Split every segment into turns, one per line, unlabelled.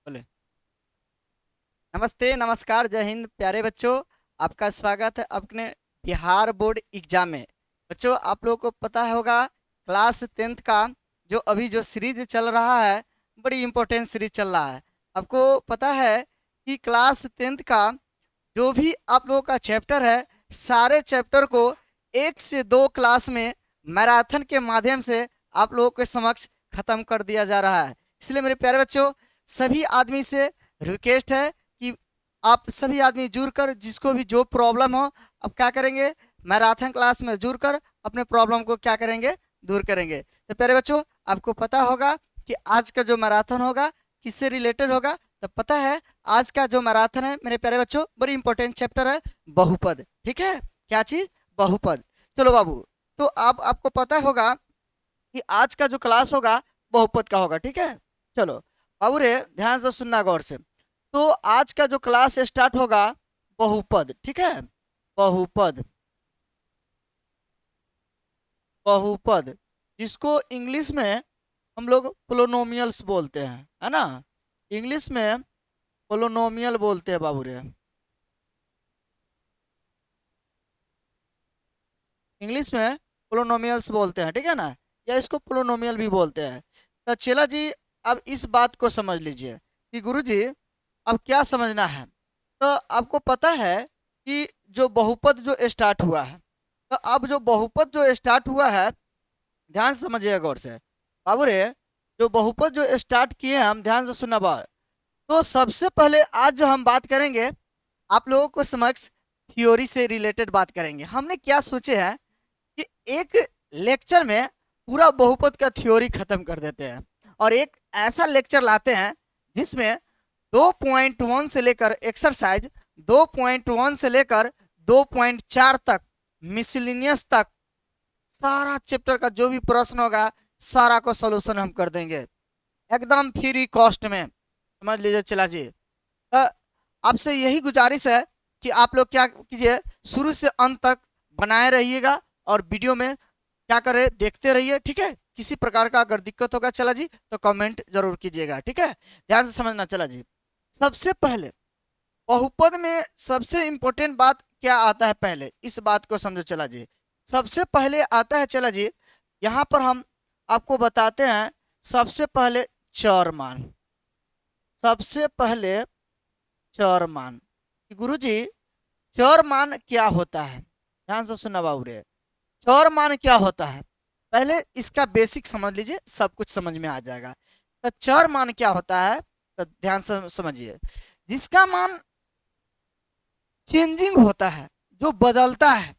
बोले नमस्ते नमस्कार जय हिंद प्यारे बच्चों। आपका स्वागत है अपने बिहार बोर्ड एग्जाम में। बच्चों आप लोगों को पता होगा क्लास 10th का जो सीरीज चल रहा है, बड़ी इंपॉर्टेंट सीरीज चल रहा है। आपको पता है कि क्लास 10th का जो भी आप लोगों का चैप्टर है, सारे चैप्टर को 1 से 2 क्लास में मैराथन के माध्यम से आप लोगों के समक्ष खत्म कर दिया जा रहा है। इसलिए मेरे प्यारे बच्चों, सभी आदमी से रिक्वेस्ट है कि आप सभी आदमी जुड़कर, जिसको भी जो प्रॉब्लम हो, अब क्या करेंगे, मैराथन क्लास में जुड़कर अपने प्रॉब्लम को क्या करेंगे, दूर करेंगे। तो प्यारे बच्चों, आपको पता होगा कि आज का जो मैराथन होगा किससे रिलेटेड होगा। तो पता है आज का जो मैराथन है मेरे प्यारे बच्चों, बड़ी इंपॉर्टेंट चैप्टर है बहुपद। ठीक है, क्या चीज, बहुपद। चलो बाबू, तो अब आपको पता होगा कि आज का जो क्लास होगा बहुपद का होगा। ठीक है, चलो बाबू रे ध्यान से सुनना गौर से। तो आज का जो क्लास स्टार्ट होगा बहुपद। ठीक है, बहुपद, बहुपद जिसको इंग्लिश में हम लोग पोलोनोमियल्स बोलते हैं, है ना। इंग्लिश में पोलोनोमियल बोलते हैं बाबू रे, इंग्लिश में पोलोनोमियल्स बोलते हैं, ठीक है ना, या इसको पोलोनोमियल भी बोलते हैं। तो चला जी, अब इस बात को समझ लीजिए कि गुरुजी अब क्या समझना है। तो आपको पता है कि जो बहुपद जो स्टार्ट हुआ है, तो अब जो बहुपद जो स्टार्ट हुआ है, ध्यान से समझिएगा गौर से बाबू रे। जो बहुपद जो स्टार्ट किए हैं हम, ध्यान से सुनना बात। तो सबसे पहले आज जो हम बात करेंगे, आप लोगों को समक्ष थ्योरी से रिलेटेड बात करेंगे। हमने क्या सोचे हैं कि एक लेक्चर में पूरा बहुपद का थ्योरी खत्म कर देते हैं और एक ऐसा लेक्चर लाते हैं जिसमें 2.1 से लेकर एक्सरसाइज 2.1 से लेकर 2.4 तक, मिसलिनियस तक, सारा चैप्टर का जो भी प्रश्न होगा सारा को सोल्यूशन हम कर देंगे एकदम फ्री कॉस्ट में, समझ लीजिए। चला जी, तो आपसे यही गुजारिश है कि आप लोग क्या कीजिए, शुरू से अंत तक बनाए रहिएगा और वीडियो में क्या करें, देखते रहिए। ठीक है, किसी प्रकार का अगर दिक्कत होगा चला जी तो कमेंट जरूर कीजिएगा। ठीक है, ध्यान से समझना। चला जी, सबसे पहले बहुपद में सबसे इंपॉर्टेंट बात क्या आता है, पहले इस बात को समझो। चला जी, सबसे पहले आता है, चला जी यहाँ पर हम आपको बताते हैं सबसे पहले चर मान। सबसे पहले चर मान, गुरुजी चर मान क्या होता है, ध्यान से सुनना बाबू रे। चर मान क्या होता है, पहले इसका बेसिक समझ लीजिए, सब कुछ समझ में आ जाएगा। तो चर मान क्या होता है, तो ध्यान से समझिए। जिसका मान चेंजिंग होता है, जो बदलता है,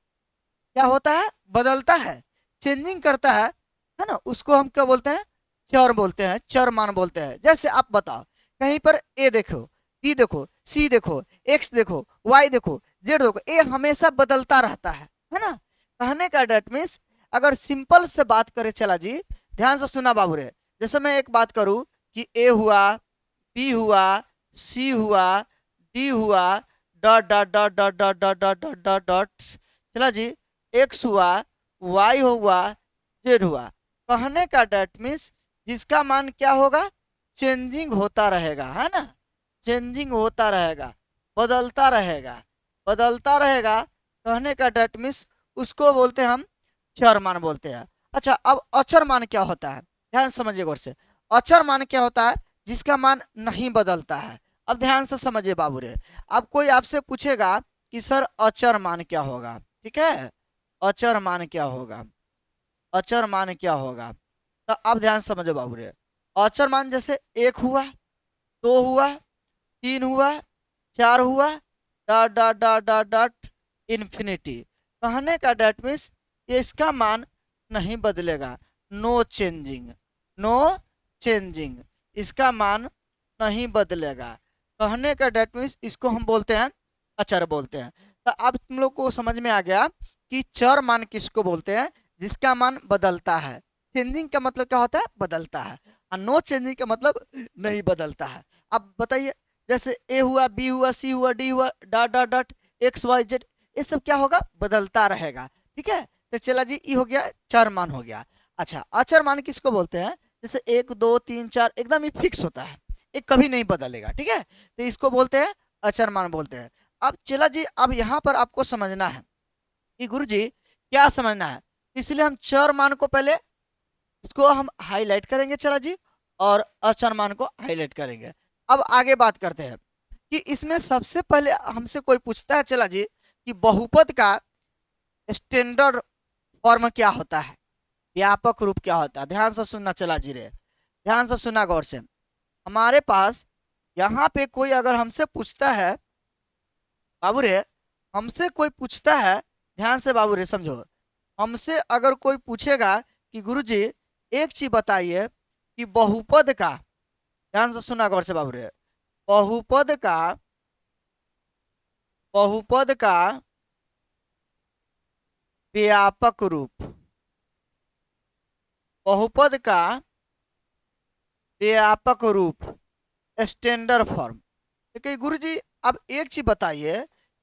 क्या होता है, बदलता है, चेंजिंग करता है ना, उसको हम क्या बोलते हैं, चर बोलते हैं, चर मान बोलते हैं। जैसे आप बताओ, कहीं पर ए देखो, बी देखो, सी देखो, एक्स देखो, वाई देखो, जेड देखो, ए हमेशा बदलता रहता है ना। कहने का डेट मीन्स, अगर सिंपल से बात करें, चला जी ध्यान से सुना बाबू रे। जैसे मैं एक बात करूं कि ए हुआ, बी हुआ, सी हुआ, डी हुआ, dot dot dot dot dot dot dot dot dot dot, चला जी एक्स हुआ, वाई हुआ, जेड हुआ। कहने का डेट मीन्स जिसका मान क्या होगा, चेंजिंग होता रहेगा, है ना, चेंजिंग होता रहेगा, बदलता रहेगा, बदलता रहेगा। कहने का डेट मीन्स उसको बोलते हैं हम चर मान बोलते हैं। अच्छा, अब अचर मान क्या होता है, ध्यान समझिए गौर से। अचर मान क्या होता है, जिसका मान नहीं बदलता है। अब ध्यान से समझिए बाबू रे, अब कोई आपसे पूछेगा कि सर अचर मान क्या होगा, ठीक है, अचर मान क्या होगा, अचर मान क्या होगा। तो अब ध्यान से समझो बाबू रे, अचर मान जैसे एक हुआ, दो हुआ, तीन हुआ, चार हुआ, dot dot dot dot dot infinity. कहने का डेट मीन्स ये इसका मान नहीं बदलेगा, नो चेंजिंग, नो चेंजिंग, इसका मान नहीं बदलेगा। कहने का डेट मीन्स इसको हम बोलते हैं अचर बोलते हैं। तो अब तुम लोग को समझ में आ गया कि चर मान किसको बोलते हैं, जिसका मान बदलता है। चेंजिंग का मतलब क्या होता है, बदलता है, और नो चेंजिंग का मतलब नहीं बदलता है। अब बताइए, जैसे ए हुआ, बी हुआ, सी हुआ, डी हुआ, dot dot dot, X Y Z, ये सब क्या होगा, बदलता रहेगा। ठीक है, तो चला जी ये हो गया, चर मान हो गया। अच्छा, अचर मान किसको बोलते हैं, जैसे एक दो तीन चार एकदम ही फिक्स होता है, ये कभी नहीं बदलेगा, ठीक है। तो इसको बोलते हैं अचर मान बोलते हैं। अब चला जी, अब यहाँ पर आपको समझना है कि गुरु जी क्या समझना है, इसलिए हम चर मान को पहले इसको हम हाईलाइट करेंगे चला जी, और अचर मान को हाईलाइट करेंगे। अब आगे बात करते हैं कि इसमें सबसे पहले हमसे कोई पूछता है चला जी कि बहुपद का स्टैंडर्ड फॉर्म क्या होता है, व्यापक रूप क्या होता है। ध्यान से सुनना चला जी रे, ध्यान से सुनना गौर से। हमारे पास यहाँ पे कोई अगर हमसे पूछता है बाबू रे, हमसे कोई पूछता है, ध्यान से बाबू रे समझो, हमसे अगर कोई पूछेगा कि गुरुजी एक चीज बताइए कि बहुपद का, ध्यान से सुना गौर से बाबू रे, बहुपद का व्यापक रूप, बहुपद का व्यापक रूप, स्टैंडर्ड फॉर्म। देखिए गुरुजी अब एक चीज बताइए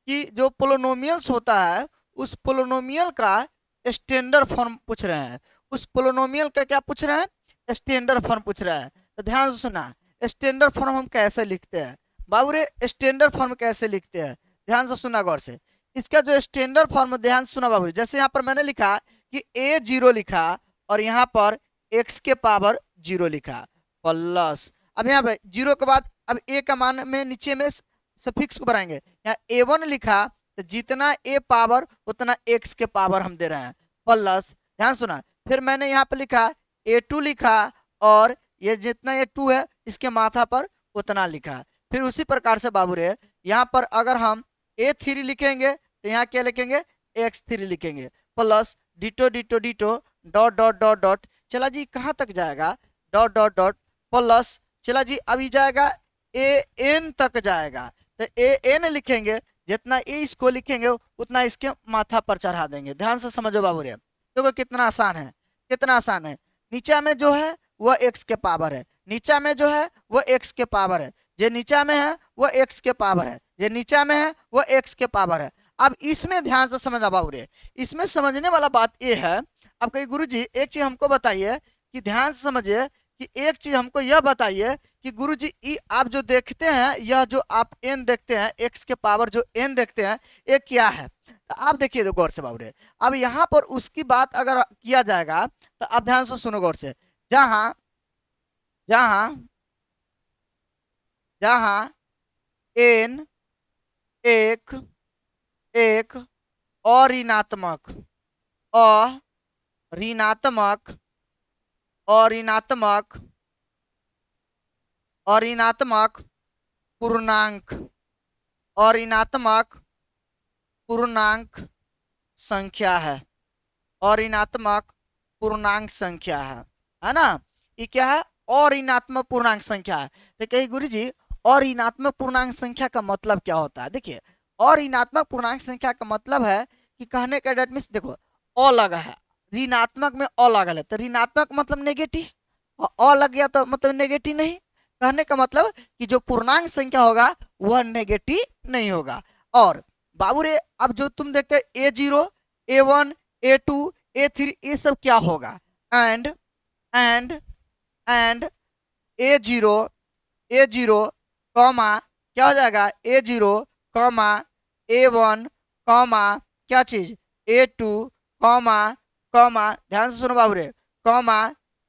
कि जो पोलिनोमियल्स होता है उस पोलिनोमियल का स्टैंडर्ड फॉर्म पूछ रहे हैं, उस पोलिनोमियल का क्या पूछ रहे हैं, स्टैंडर्ड फॉर्म पूछ रहे हैं। तो ध्यान से सुना, स्टैंडर्ड फॉर्म हम कैसे लिखते हैं बाबू रे, स्टैंडर्ड फॉर्म कैसे लिखते हैं, ध्यान से सुना गौर से। इसका जो स्टैंडर्ड फॉर्म, ध्यान से सुना बाबू रे, जैसे यहाँ पर मैंने लिखा कि a0 लिखा और यहाँ पर x के पावर 0 लिखा प्लस, अब यहाँ पे 0 के बाद अब a का मान में नीचे में सफिक्स को बढ़ाएंगे, यहाँ a1 लिखा तो जितना a पावर उतना x के पावर हम दे रहे हैं प्लस, ध्यान सुना, फिर मैंने यहाँ पे लिखा a2 लिखा और ये जितना a2 है इसके माथा पर उतना लिखा। फिर उसी प्रकार से बाबू रे यहाँ पर अगर हम a3 लिखेंगे तो यहाँ क्या लिखेंगे, x3 लिखेंगे plus ditto ditto ditto dot dot dot dot, चला जी कहाँ तक जाएगा, डॉट डॉट डॉट प्लस, चला जी अभी जाएगा an तक जाएगा, तो an लिखेंगे, जितना a इसको लिखेंगे उतना इसके माथा पर चढ़ा देंगे। ध्यान से समझो बाबू रे, देखो कितना आसान है, कितना आसान है। नीचा में जो है वह x के पावर है, नीचा में जो है वह x के पावर है, जो नीचा में है वह x के पावर है, जो नीचा में है वह x के पावर है। अब इसमें ध्यान से समझना बाबू रे, इसमें समझने वाला बात यह है, अब कहीं गुरुजी एक चीज हमको बताइए कि ध्यान से समझिए कि एक चीज हमको यह बताइए कि गुरुजी ये आप जो देखते हैं, यह जो आप n देखते हैं, x के पावर जो n देखते हैं, ये क्या है। तो आप देखिए तो गौर से बाबू रे, अब यहाँ पर उसकी बात अगर किया जाएगा तो आप ध्यान से सुनो गौर से, जहां जहां जहां n एक अऋणात्मक अऋणात्मक अऋणात्मक अऋणात्मक पूर्णांक अऋणात्मक पूर्णांक संख्या है, अऋणात्मक पूर्णांक संख्या है ना, ये क्या है, अऋणात्मक पूर्णांक संख्या है। तो कही गुरुजी अऋणात्मक पूर्णांक संख्या का मतलब क्या होता है, देखिए अऋणात्मक पूर्णांक संख्या का मतलब है कि कहने का डेट मीन्स देखो अ लगा है, ऋणात्मक में अ लगा है तो ऋणात्मक मतलब नेगेटिव, और अ लग गया तो मतलब नेगेटिव नहीं, कहने का मतलब कि जो पूर्णांक संख्या होगा वह नेगेटिव नहीं होगा। और बाबू रे अब जो तुम देखते हैं a0 a1 a2 a3 ये सब क्या होगा, एंड a0 कॉमा क्या हो जाएगा, a0 कॉमा a1 कॉमा क्या चीज a2 कॉमा कॉमा, ध्यान से सुनो बाबू रे, comma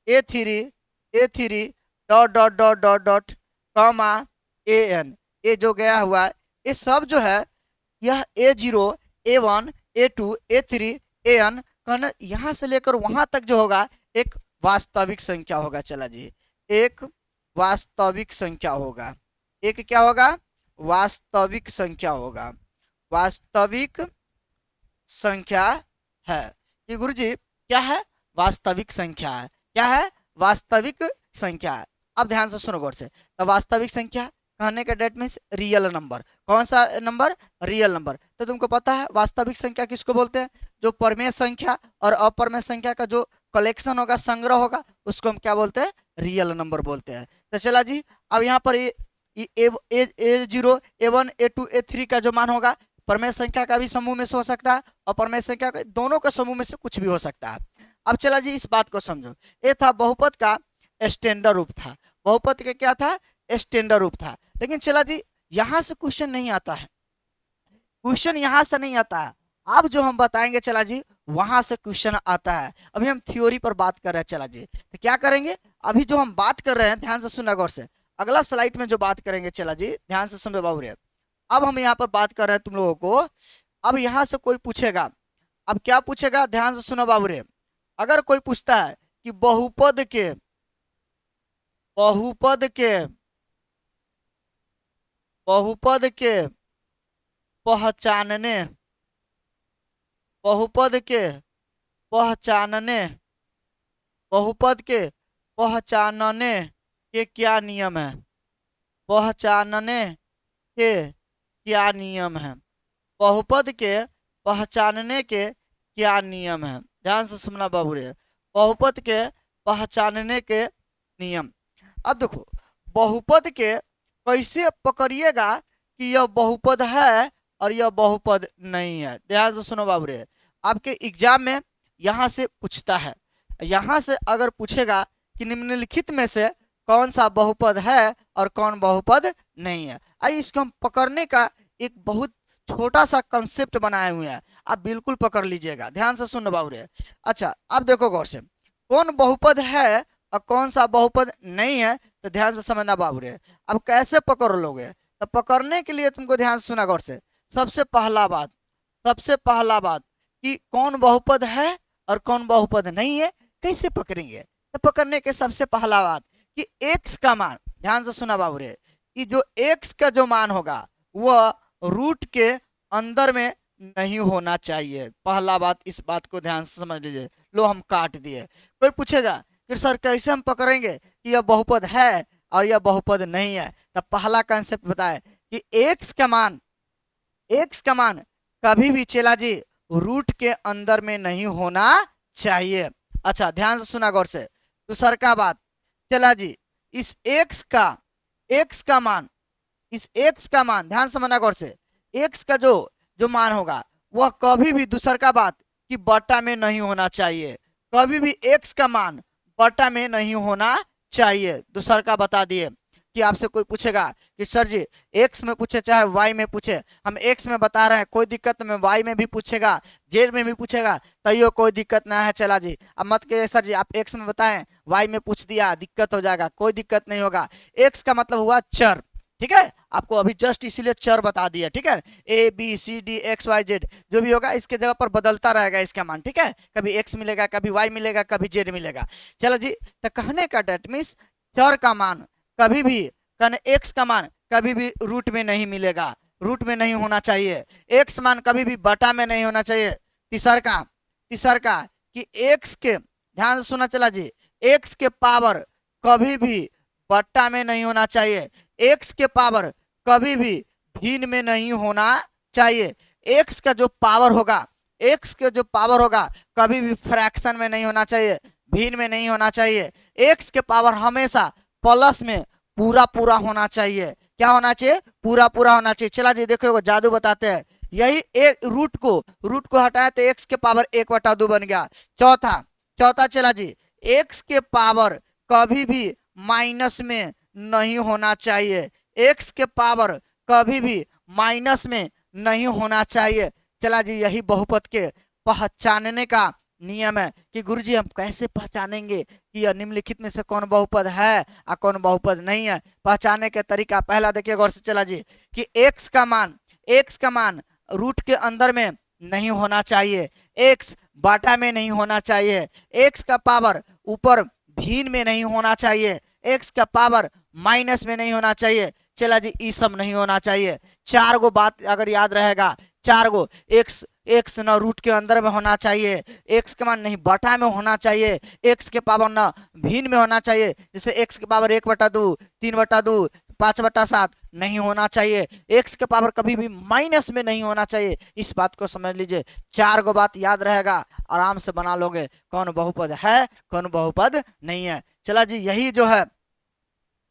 a3 dot dot dot dot dot comma an, ये जो गया हुआ है ये सब जो है यह a0 a1 a2 a3 an कहना यहाँ से लेकर वहां तक जो होगा एक वास्तविक संख्या होगा। चला जी एक वास्तविक संख्या होगा, एक क्या होगा, वास्तविक संख्या होगा, वास्तविक संख्या है। ये गुरुजी क्या है, वास्तविक संख्या है, क्या है, वास्तविक संख्या है। अब ध्यान से सुनो गौर से, तो वास्तविक संख्या कहने का डेट मीन्स रियल नंबर, कौन सा नंबर, रियल नंबर। तो तुमको पता है वास्तविक संख्या किसको बोलते हैं, जो परमेय संख्या और अपरमेय संख्या का जो कलेक्शन होगा, संग्रह होगा, उसको हम क्या बोलते हैं, रियल नंबर बोलते हैं। तो चला जी अब यहाँ पर a0 a1 a2 a3 का जो मान होगा परमेय संख्या का भी समूह में से हो सकता है और परमेय संख्या का दोनों का समूह में से कुछ भी हो सकता है। अब चला जी इस बात को समझो, ये था बहुपद का स्टैंडर्ड रूप था, बहुपद का क्या था, स्टैंडर्ड रूप था। लेकिन चला जी यहाँ से क्वेश्चन नहीं आता है, क्वेश्चन यहाँ से नहीं आता है। अब जो हम बताएंगे चला जी वहां से क्वेश्चन आता है। अभी हम थ्योरी पर बात कर रहे हैं चला जी, तो क्या करेंगे अभी जो हम बात कर रहे हैं ध्यान से सुनना गौर से, अगला स्लाइड में जो बात करेंगे चला जी ध्यान से सुनो बाबू रे। अब हम यहाँ पर बात कर रहे हैं तुम लोगों को, अब यहाँ से कोई पूछेगा, अब क्या पूछेगा ध्यान से सुनो बाबू रे। अगर कोई पूछता है कि बहुपद के बहुपद के बहुपद के पहचानने बहुपद के पहचानने बहुपद के पहचानने के क्या नियम है, पहचानने के क्या नियम है, बहुपद के पहचानने के क्या नियम है। ध्यान से सुनना बाबू रे, बहुपद के पहचानने के नियम। अब देखो बहुपद के कैसे पकड़िएगा कि यह बहुपद है और यह बहुपद नहीं है। ध्यान से सुनो बाबू रे, आपके एग्जाम में यहाँ से पूछता है, यहाँ से अगर पूछेगा कि निम्नलिखित में से कौन सा बहुपद है और कौन बहुपद नहीं है। आइए इसको हम पकड़ने का एक बहुत छोटा सा कंसेप्ट बनाए हुए हैं, आप बिल्कुल पकड़ लीजिएगा। ध्यान से सुनो बाबू रे। अच्छा अब देखो गौर से, कौन बहुपद है और कौन सा बहुपद नहीं है, तो ध्यान से समझना बाबू रे। अब कैसे पकड़ लोगे, तो पकड़ने के लिए तुमको ध्यान से सुना गौर से। सबसे पहला बात कि कौन बहुपद है और कौन बहुपद नहीं है कैसे पकड़ेंगे, तो पकड़ने के सबसे पहला बात कि x का मान, ध्यान से सुना बाबू रे, कि जो x का जो मान होगा वह रूट के अंदर में नहीं होना चाहिए। पहला बात, इस बात को ध्यान से समझ लीजिए। लो हम काट दिए। कोई पूछेगा कि सर कैसे हम पकड़ेंगे कि यह बहुपद है और यह बहुपद नहीं है, तो पहला कंसेप्ट बताए कि x का मान कभी भी चला जी रूट के अंदर में नहीं होना चाहिए। अच्छा ध्यान से सुना गौर से। दूसर का बात चला जी इस x का मान ध्यान से समझना गौर से, x का जो मान होगा वह कभी भी, दूसर का बात कि बटा में नहीं होना चाहिए, कभी भी x का मान बटा में नहीं होना चाहिए। दूसर का बता दिए कि आपसे कोई पूछेगा कि सर जी x में पूछे चाहे y में पूछे, हम x में बता रहे हैं कोई दिक्कत नहीं, y में भी पूछेगा z में भी पूछेगा तैयो कोई दिक्कत ना है। चला जी अब मत कहिए सर जी आप x में बताएं y में पूछ दिया दिक्कत हो जाएगा, कोई दिक्कत नहीं होगा। x का मतलब हुआ चर, ठीक है, आपको अभी जस्ट इसीलिए चर बता दिया, ठीक है। A B C D X Y Z जो भी होगा इसके जगह पर बदलता रहेगा इसका मान, ठीक है, कभी x मिलेगा कभी y मिलेगा कभी z मिलेगा। चलो जी तो कहने का डेट मीन्स चर का मान कभी भी, x का मान कभी भी रूट में नहीं मिलेगा, रूट में नहीं होना चाहिए। x मान कभी भी बटा में नहीं होना चाहिए। तीसर का कि x के, ध्यान से सुना चला जी, x के पावर कभी भी बट्टा में नहीं होना चाहिए, x के पावर कभी भी भिन्न में नहीं होना चाहिए। x का जो पावर होगा कभी भी फ्रैक्शन में नहीं होना चाहिए, भिन्न में नहीं होना चाहिए। x के पावर हमेशा प्लस में पूरा होना चाहिए। क्या होना चाहिए? पूरा होना चाहिए। चला जी देखो जादू बताते हैं, यही एक रूट को हटाया तो x के पावर 1/2 बन गया। चौथा चला जी x के पावर कभी भी माइनस में नहीं होना चाहिए, x के पावर कभी भी माइनस में नहीं होना चाहिए। चला जी यही बहुपद के पहचानने का नियम है कि गुरुजी हम कैसे पहचानेंगे कि यह निम्नलिखित में से कौन बहुपद है और कौन बहुपद नहीं है। पहचानने के तरीका पहला देखिए गौर से चला जी कि x का मान रूट के अंदर में नहीं होना चाहिए, x बाटा में नहीं होना चाहिए, x का पावर ऊपर भिन्न में नहीं होना चाहिए, x का पावर माइनस में नहीं होना चाहिए। चला जी ई सब नहीं होना चाहिए। 4 गो बात अगर याद रहेगा, 4 गो x न रूट के अंदर में होना चाहिए, x के मान नहीं बटा में होना चाहिए, x के पावर न भिन्न में होना चाहिए, जैसे x के पावर 1/2, 3/2, 5/7 नहीं होना चाहिए, x के पावर कभी भी माइनस में नहीं होना चाहिए। इस बात को समझ लीजिए, 4 गो बात याद रहेगा, आराम से बना लोगे कौन बहुपद है कौन बहुपद नहीं है। चला जी यही जो है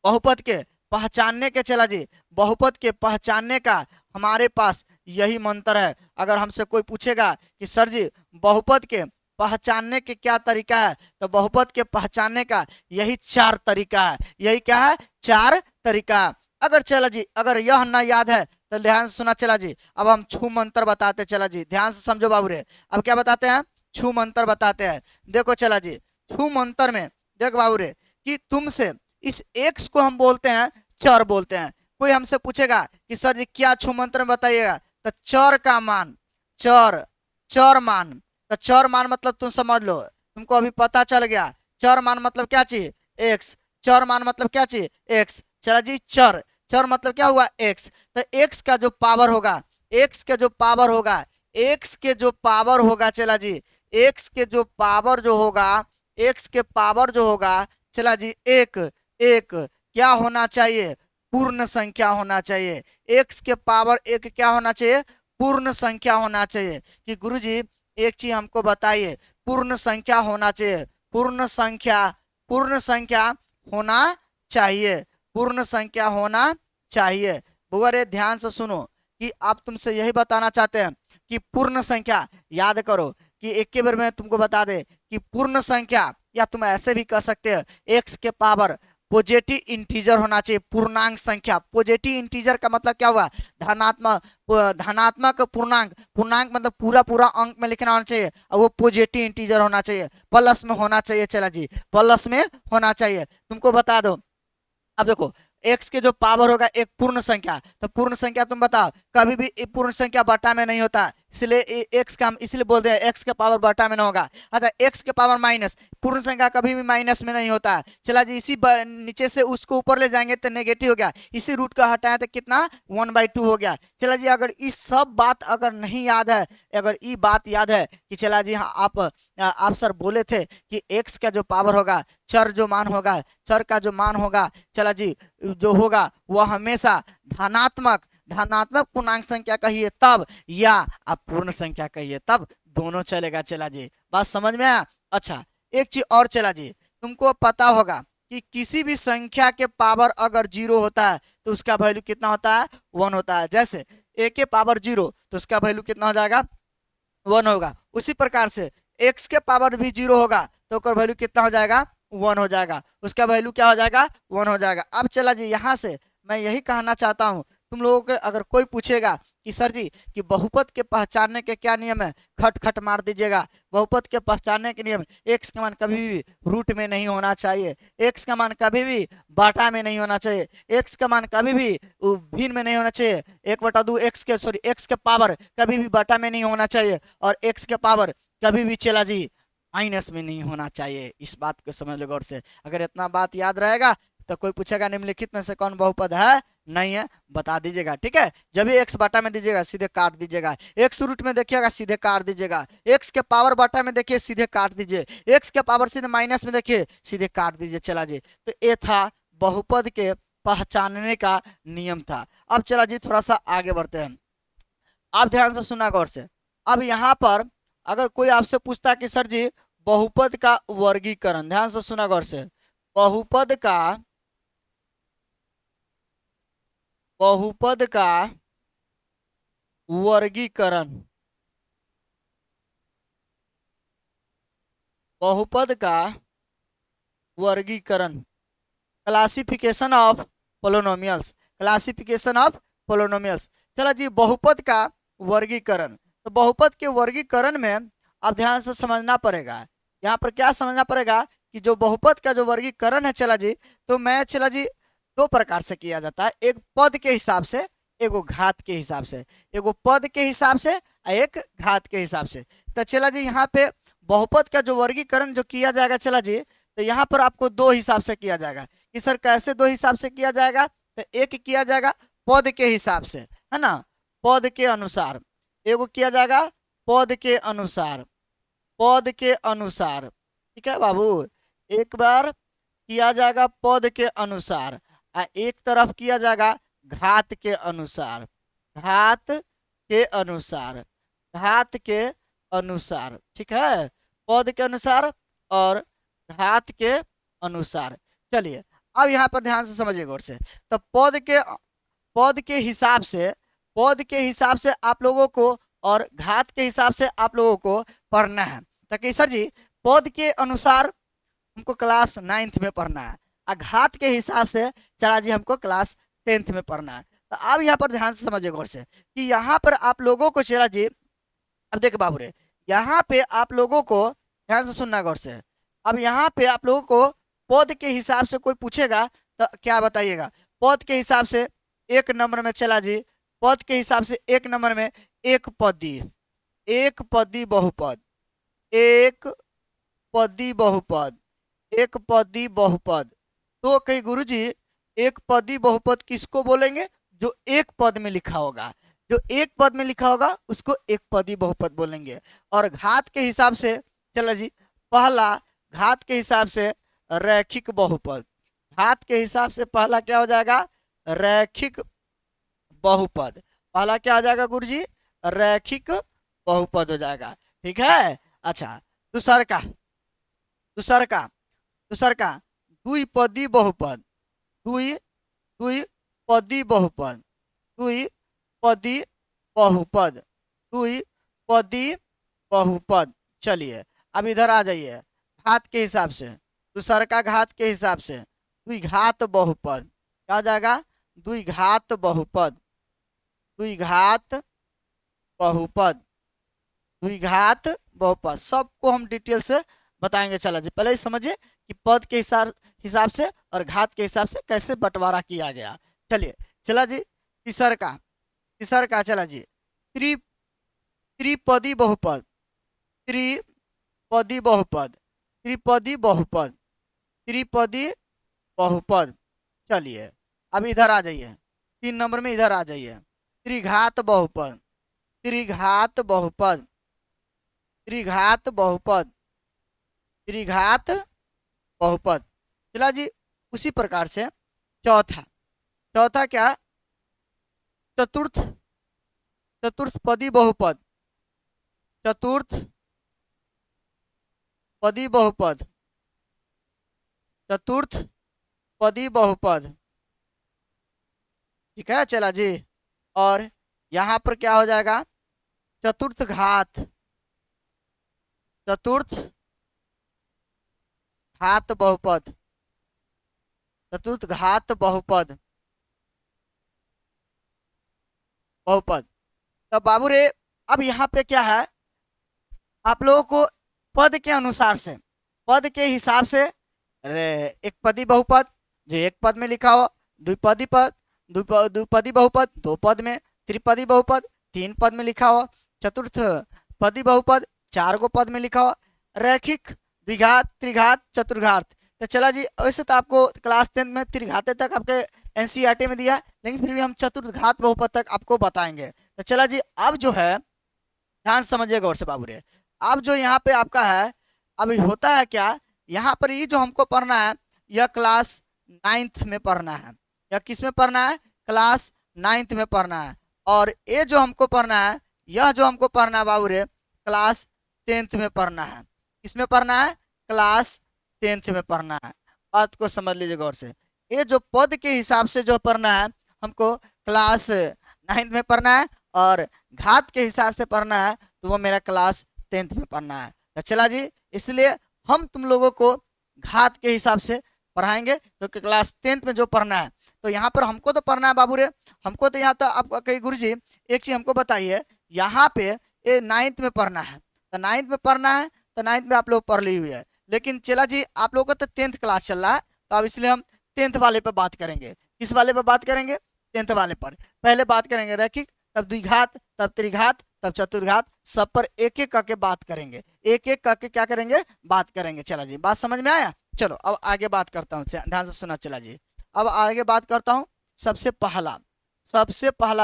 बहुपद के पहचानने के, चला जी बहुपद के पहचानने का हमारे पास यही मंत्र है। अगर हमसे कोई पूछेगा कि सर जी बहुपद के पहचानने के क्या तरीका है, तो बहुपद के पहचानने का यही 4 तरीका है। यही क्या है? 4 तरीका। अगर चला जी, अगर यह ना याद है तो ध्यान से सुना चला जी। अब हम छू मंत्र बताते चला जी, ध्यान से समझो बाबू रे। अब क्या बताते हैं, छू मंत्र बताते हैं। देखो चला जी, छू मंत्र में देख बाबू रे कि तुमसे इस एक्स को हम बोलते हैं चर बोलते हैं। कोई हमसे पूछेगा कि सर जी क्या छू मंत्र में बताइएगा, तो चर का मान, चर, चर मान, तो चर मान मतलब तुम समझ लो, तुमको अभी पता चल गया। चर मान मतलब क्या चीज, एक्स। चर मान मतलब क्या चीज, एक्स। चला जी, चर, चर मतलब क्या हुआ, एक्स। तो एक्स का जो पावर होगा, एक्स के जो पावर होगा, एक्स के जो पावर होगा चला जी, एक्स के जो पावर जो होगा, एक्स के पावर जो होगा चला जी, एक, एक क्या होना चाहिए, पूर्ण संख्या होना चाहिए। एक्स के पावर एक क्या होना चाहिए, पूर्ण संख्या होना चाहिए। कि गुरुजी एक चीज हमको बताइए, पूर्ण संख्या होना चाहिए, पूर्ण संख्या, पूर्ण संख्या होना चाहिए, पूर्ण संख्या होना चाहिए। बुआ रे ध्यान से सुनो कि आप तुमसे यही बताना चाहते हैं कि पूर्ण संख्या, याद करो कि एक के बार में तुमको बता दे कि पूर्ण संख्या, या तुम ऐसे भी कह सकते हैं एक्स के पावर पॉजिटिव इंटीजर होना चाहिए, पूर्णांक संख्या। पॉजिटिव इंटीजर का मतलब क्या हुआ, धनात्मक, धनात्मक पूर्णांक, पूर्णांक मतलब पूरा पूरा अंक में लिखना होना चाहिए, और वो पॉजिटिव इंटीजर होना चाहिए, प्लस में होना चाहिए चला जी, प्लस में होना चाहिए। तुमको बता दो, अब देखो एक्स के जो पावर होगा एक पूर्ण संख्या, तो पूर्ण संख्या तुम बताओ कभी भी पूर्ण संख्या बटा में नहीं होता, इसलिए एक्स का हम इसलिए बोलते हैं एक्स के पावर बटा में ना होगा। अच्छा एक्स के पावर माइनस, पूर्ण संख्या कभी भी माइनस में नहीं होता। चला जी इसी नीचे से उसको ऊपर ले जाएंगे तो नेगेटिव हो गया, इसी रूट का हटाए तो कितना 1/2 हो गया। चला जी अगर इस सब बात अगर नहीं याद है, अगर ये बात याद है कि चला जी हाँ आप सर बोले थे कि एक्स का जो पावर होगा, चर जो मान होगा, चर का जो मान होगा चला जी जो होगा वह हमेशा धनात्मक, धनात्मक पूर्णांक संख्या कहिए तब, या आप पूर्ण संख्या कहिए तब, दोनों चलेगा चला जी। बात समझ में आया। अच्छा एक चीज और चला जी, तुमको पता होगा कि किसी भी संख्या के पावर अगर 0 होता है तो उसका वैल्यू कितना होता है, 1 होता है। जैसे a के पावर 0 तो उसका वैल्यू कितना हो जाएगा, 1 होगा। उसी प्रकार से x के पावर भी 0 होगा तो उसका वैल्यू कितना हो जाएगा, 1 हो जाएगा, उसका वैल्यू क्या हो जाएगा, 1 हो जाएगा। अब चला जी यहाँ से मैं यही कहना चाहता हूँ तुम लोगों के, अगर कोई पूछेगा कि सर जी कि बहुपद के पहचानने के क्या नियम है, खट खट मार दीजिएगा। बहुपद के पहचानने के नियम, एक्स का मान कभी भी रूट में नहीं होना चाहिए, एक्स का मान कभी भी बाटा में नहीं होना चाहिए, एक्स का मान कभी भी भिन्न में नहीं होना चाहिए, 1/2 एक्स के, सॉरी एक्स के पावर कभी भी बाटा में नहीं होना चाहिए, और एक्स के पावर कभी भी चला जी माइनस में नहीं होना चाहिए। इस बात को समझ लो गौर से, अगर इतना बात याद रहेगा तो कोई पूछेगा निम्नलिखित में से कौन बहुपद है, नहीं है, बता दीजिएगा। ठीक है, जब भी एक्स बाटा में दीजिएगा सीधे काट दीजिएगा, एक्स रूट में देखिएगा सीधे काट दीजिएगा, एक्स के पावर बाटा में देखिए सीधे काट दीजिए, एक्स के पावर सीधे माइनस में देखिए सीधे काट दीजिए। चला जी तो ये था बहुपद के पहचानने का नियम था। अब चला जी थोड़ा सा आगे बढ़ते हैं, आप ध्यान से सुना गौर से। अब यहाँ पर अगर कोई आपसे पूछता कि सर जी बहुपद का वर्गीकरण, ध्यान से सुना गौर से, बहुपद का, बहुपद का वर्गीकरण, बहुपद का वर्गीकरण, classification of polynomials, classification of polynomials. चला जी बहुपद का वर्गीकरण, तो बहुपद के वर्गीकरण में आप ध्यान से समझना पड़ेगा। यहाँ पर क्या समझना पड़ेगा कि जो बहुपद का जो वर्गीकरण है चला जी, तो मैं चला जी दो प्रकार से किया जाता है, एक पद के हिसाब से, एक घात के हिसाब से, एक पद के हिसाब से, एक घात के हिसाब से। तो चला जी यहाँ पे बहुपद का जो वर्गीकरण जो किया जाएगा चला जी, तो यहाँ पर आपको दो हिसाब से किया जाएगा। कि सर कैसे दो हिसाब से किया जाएगा, तो एक किया जाएगा पद के हिसाब से, है ना, पद के अनुसार, एगो किया जाएगा पद के अनुसार, पद के अनुसार। ठीक है बाबू, एक बार किया जाएगा पद के अनुसार, एक तरफ किया जाएगा घात के अनुसार, घात के अनुसार, घात के अनुसार। ठीक है, पद के अनुसार और घात के अनुसार। चलिए अब यहाँ पर ध्यान से समझिए गौर से, तो पद के हिसाब से, पद के हिसाब से आप लोगों को और घात के हिसाब से आप लोगों को पढ़ना है। ताकि सर जी पद के अनुसार हमको क्लास 9th में पढ़ना है, घात के हिसाब से चला जी हमको क्लास 10th में पढ़ना है। तो अब यहाँ पर ध्यान से समझिए गौर से कि यहाँ पर आप लोगों को चला जी, अब देख बाबू रे, यहाँ पे आप लोगों को ध्यान से सुनना गौर से। अब यहाँ पे आप लोगों को पद के हिसाब से कोई पूछेगा तो क्या बताइएगा। पद के हिसाब से एक नंबर में चला जी, पद के हिसाब से एक नंबर में एक पदी, एक पदी बहुपद, एक पदी बहुपद, एक पदी बहुपद। तो कहीं गुरुजी एक पदी बहुपद किसको बोलेंगे? जो एक पद में लिखा होगा, जो एक पद में लिखा होगा उसको एक पदी बहुपद बोलेंगे। और घात के हिसाब से चलो जी, पहला घात के हिसाब से रैखिक बहुपद, घात के हिसाब से पहला क्या हो जाएगा? रैखिक बहुपद। पहला क्या हो जाएगा गुरुजी? रैखिक बहुपद हो जाएगा। ठीक है। अच्छा, दूसर का दूसर का दूसर का द्विपदी बहुपद, द्विपदी बहुपद, द्विपदी बहुपद, द्विपदी बहुपद। चलिए अब इधर आ जाइए, घात के हिसाब से, दूसर का घात के हिसाब से द्विघात बहुपद। क्या हो जाएगा? द्विघात बहुपद, द्विघात बहुपद, द्विघात बहुपद। सबको हम डिटेल से बताएंगे। चला जी, पहले ही समझिए कि पद के हिसाब से और घात के हिसाब से कैसे बंटवारा किया गया। चलिए चला जी, तीसर का चला जी, त्रिपदी बहुपद, त्रिपदी बहुपद, त्रिपदी बहुपद, त्रिपदी बहुपद। चलिए अब इधर आ जाइए, 3 नंबर में इधर आ जाइए, त्रिघात बहुपद, त्रिघात बहुपद, त्रिघात बहुपद, त्रिघात बहुपद। चला जी, उसी प्रकार से चौथा क्या? चतुर्थ पदी बहुपद, चतुर्थ पदी बहुपद, चतुर्थ पदी बहुपद। ठीक है चला जी। और यहाँ पर क्या हो जाएगा? चतुर्थ घात, चतुर्थ घात बहुपद, चतुर्थ घात बहुपद, बहुपद। तो बाबू रे, अब यहाँ पे क्या है, आप लोगों को पद के अनुसार से, पद के हिसाब से एक पदी बहुपद जो एक पद में लिखा हो, द्विपदी पद, द्विपदी बहुपद 2 पद में, त्रिपदी बहुपद 3 पद में लिखा हो, चतुर्थ पदी बहुपद 4 गो पद में लिखा हो, रैखिक द्विघात, त्रिघात, चतुर्घात। तो चला जी, वैसे तो आपको क्लास 10 में त्रिघाते तक आपके एनसीईआरटी में दिया, लेकिन फिर भी हम चतुर्घात बहुपद तक आपको बताएंगे। तो चला जी, अब जो है ध्यान समझिएगा और से बाबू रे, अब जो यहाँ पे आपका है, अब होता है क्या, यहाँ पर ये जो हमको पढ़ना है यह क्लास 9th में पढ़ना है। या किस में पढ़ना है? क्लास 9th में पढ़ना है। और ये जो हमको पढ़ना है, यह जो हमको पढ़ना है बाबू रे, क्लास 10th में पढ़ना है। किसमें पढ़ना है? क्लास 10th में पढ़ना है। बात को समझ लीजिए गौर से। ये जो पद के हिसाब से जो पढ़ना है हमको क्लास 9th में पढ़ना है, और घात के हिसाब से पढ़ना है तो वो मेरा क्लास 10th में पढ़ना है। तो चला जी, इसलिए हम तुम लोगों को घात के हिसाब से पढ़ाएंगे, क्योंकि क्लास 10th में जो पढ़ना है, तो यहाँ पर हमको तो पढ़ना है बाबू रे, हमको तो यहाँ तो आपका कही गुरुजी एक चीज हमको बताइए, यहाँ पे ये 9th में पढ़ना है, तो 9th में पढ़ना है, तो 9th में आप लोग पढ़ ली हुई है। लेकिन चला जी, आप लोगों को तो 10th क्लास चल रहा है, तो अब इसलिए हम 10th वाले पे बात करेंगे। किस वाले पे बात करेंगे? 10th वाले पर। पहले बात करेंगे रैखिक, तब द्विघात, तब त्रिघात, तब चतुर्घात, सब पर एक एक करके बात करेंगे, एक एक करके क्या करेंगे? बात करेंगे। चला जी, बात समझ में आया? चलो अब आगे बात करता हूँ, ध्यान से सुना। चला जी, अब आगे बात करता हूँ। सबसे पहला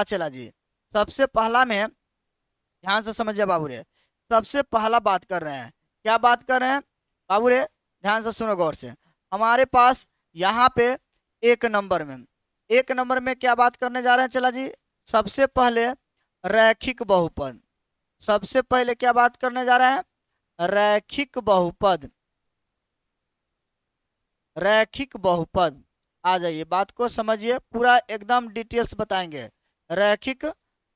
चला जी, सबसे पहला में ध्यान से समझिए बाबू रे, सबसे पहला बात कर रहे हैं। क्या बात कर रहे हैं बाबू रे? ध्यान से सुनो गौर से। हमारे पास यहाँ पे एक नंबर में क्या बात करने जा रहे हैं? चला जी, सबसे पहले रैखिक बहुपद। सबसे पहले क्या बात करने जा रहे हैं? रैखिक बहुपद, रैखिक बहुपद। आ जाइए, बात को समझिए, पूरा एकदम डिटेल्स बताएंगे। रैखिक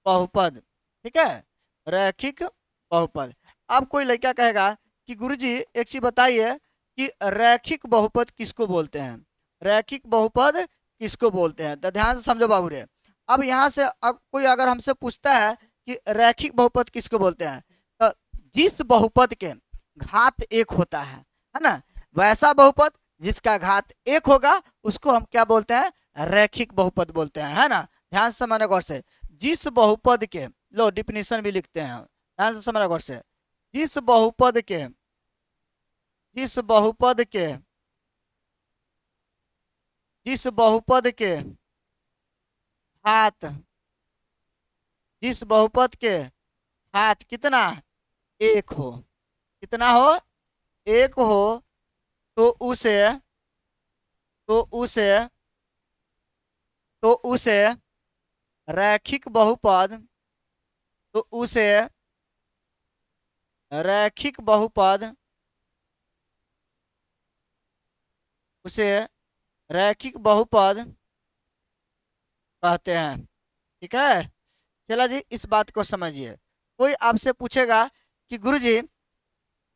बहुपद, ठीक है, रैखिक बहुपद। अब कोई लड़का कहेगा कि गुरुजी एक चीज बताइए कि रैखिक बहुपद किसको बोलते हैं? रैखिक बहुपद किसको बोलते हैं? तो ध्यान से समझो बाबू रे। अब यहाँ से अब कोई अगर हमसे पूछता है कि रैखिक बहुपद किसको बोलते हैं, तो जिस बहुपद के घात एक होता है ना, वैसा बहुपद जिसका घात एक होगा उसको हम क्या बोलते हैं? रैखिक बहुपद बोलते हैं, है ना। ध्यान से समझना गौर से। जिस बहुपद के, लो डिफिनीशन भी लिखते हैं, ध्यान से समझना गौर से। जिस बहुपद के जिस बहुपद के जिस बहुपद के घात जिस बहुपद के घात कितना एक हो, कितना हो? एक हो, तो उसे तो उसे तो उसे रैखिक बहुपद तो उसे रैखिक बहुपद उसे रैखिक बहुपद कहते हैं। ठीक है, चला जी इस बात को समझिए। कोई आपसे पूछेगा कि गुरुजी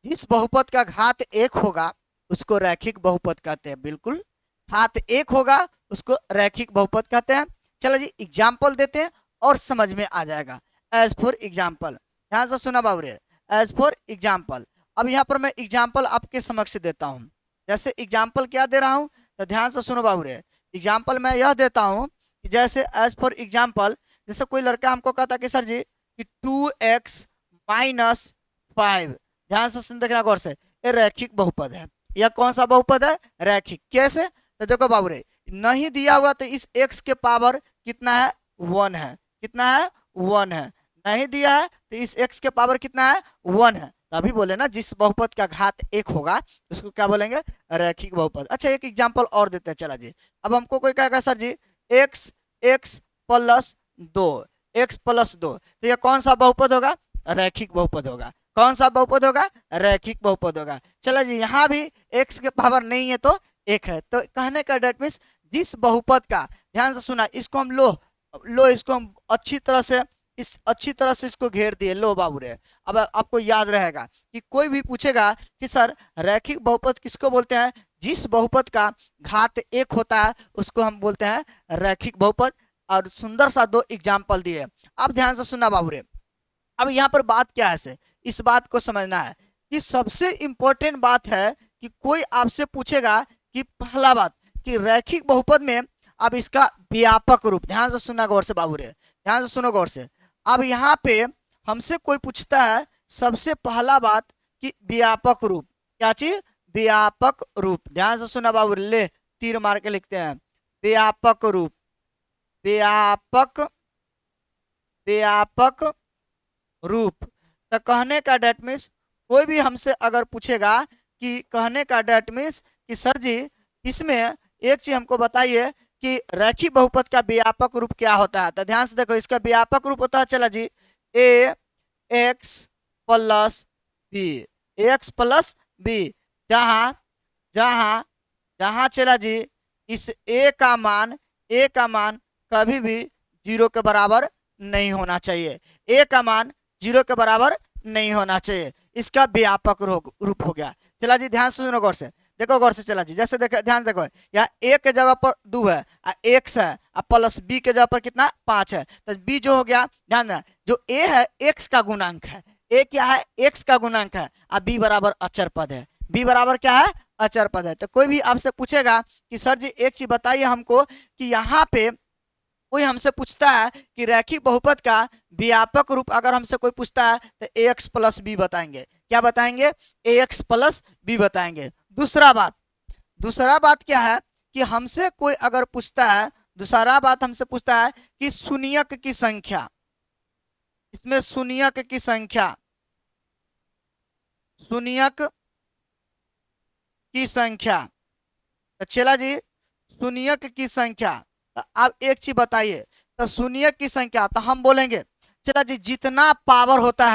जिस बहुपद का घात एक होगा उसको रैखिक बहुपद कहते हैं, बिल्कुल घात एक होगा उसको रैखिक बहुपद कहते हैं। चलो जी एग्जाम्पल देते हैं और समझ में आ जाएगा। एज फॉर एग्जाम्पल, ध्यान से सुना बाबूरे, एज फॉर एग्जाम्पल। अब यहाँ पर मैं एग्जाम्पल आपके समक्ष देता हूँ। जैसे एग्जाम्पल क्या दे रहा हूँ, तो ध्यान से सुनो बाबूरे। एग्जाम्पल मैं यह देता हूँ कि जैसे एज फॉर एग्जाम्पल, जैसे कोई लड़का हमको कहता कि सर जी कि 2x माइनस 5, ध्यान से सुन देखना गौर से, ये रैखिक बहुपद है। यह कौन सा बहुपद है? रैखिक। कैसे? तो देखो बाबूरे, नहीं दिया हुआ तो इस x के पावर कितना है? 1 है। कितना है? 1 है। नहीं दिया है तो इस x के पावर कितना है? 1 है। तभी बोले ना जिस बहुपद का घात एक होगा उसको क्या बोलेंगे? रैखिक बहुपद। अच्छा एक एग्जाम्पल और देते हैं, चला जी। अब हमको कोई कहेगा सर जी x प्लस 2, x प्लस 2, तो ये कौन सा बहुपद होगा? रैखिक बहुपद होगा। कौन सा बहुपद होगा? रैखिक बहुपद होगा। चला जी यहाँ भी x के पावर नहीं है तो एक है। तो कहने का डेट मीन्स जिस बहुपद का, ध्यान से सुना, इसको हम लो इसको हम अच्छी तरह से इसको घेर दिए। लो बाबू रे, अब आपको याद रहेगा कि कोई भी पूछेगा कि सर रैखिक बहुपद किसको बोलते हैं? जिस बहुपद का घात एक होता है उसको हम बोलते हैं रैखिक बहुपद। और सुंदर सा 2 एग्जाम्पल दिए। अब ध्यान से सुनना बाबू रे। अब यहाँ पर बात क्या है से, इस बात को समझना है कि सबसे इंपॉर्टेंट बात है कि कोई आपसे पूछेगा कि पहला बात कि रैखिक बहुपद में अब इसका व्यापक रूप, ध्यान से सुनना गौर से बाबू रे, ध्यान से सुनो गौर से। अब यहाँ पे हमसे कोई पूछता है सबसे पहला बात कि व्यापक रूप, क्या चीज? व्यापक रूप। ध्यान से सुना बाबू, ले तीर मार के लिखते हैं व्यापक रूप। व्यापक रूप। तो कहने का डेट मीन्स कोई भी हमसे अगर पूछेगा कि कहने का डेट मीन्स कि सर जी इसमें एक चीज हमको बताइए कि रैखिक बहुपद का व्यापक रूप क्या होता है। तो ध्यान से देखो, इसका व्यापक रूप होता है, चला जी, ax plus B, x plus B, जहां जहां जहां चला जी इस a का मान कभी भी 0 के बराबर नहीं होना चाहिए। a का मान 0 के बराबर नहीं होना चाहिए। इसका व्यापक रूप हो गया। चला जी ध्यान से सुनो गौर से, देखो गौर से। चला जी जैसे देखो, ध्यान देखो, यहाँ a के जगह पर 2 है, x है, प्लस b के जगह पर कितना? 5 है। तो b जो हो गया, ध्यान देना, जो a है x का गुणांक है। a क्या है? x का गुणांक है। अब b बराबर अचर पद है। b बराबर क्या है? अचर पद है। तो कोई भी आपसे पूछेगा कि सर जी एक चीज बताइए हमको कि यहाँ पे कोई हमसे पूछता है कि रैखिक बहुपद का व्यापक रूप अगर हमसे कोई पूछता है तो ax प्लस बी बताएंगे। क्या बताएंगे? ax प्लस बी बताएंगे। दूसरा बात क्या है कि हमसे कोई अगर पूछता है, दूसरा बात हमसे पूछता है कि शून्यक की संख्या, इसमें शून्यक की संख्या तो चला जी शून्यक की संख्या। तो आप एक चीज बताइए, तो शून्यक की संख्या तो हम बोलेंगे चला जी जितना पावर होता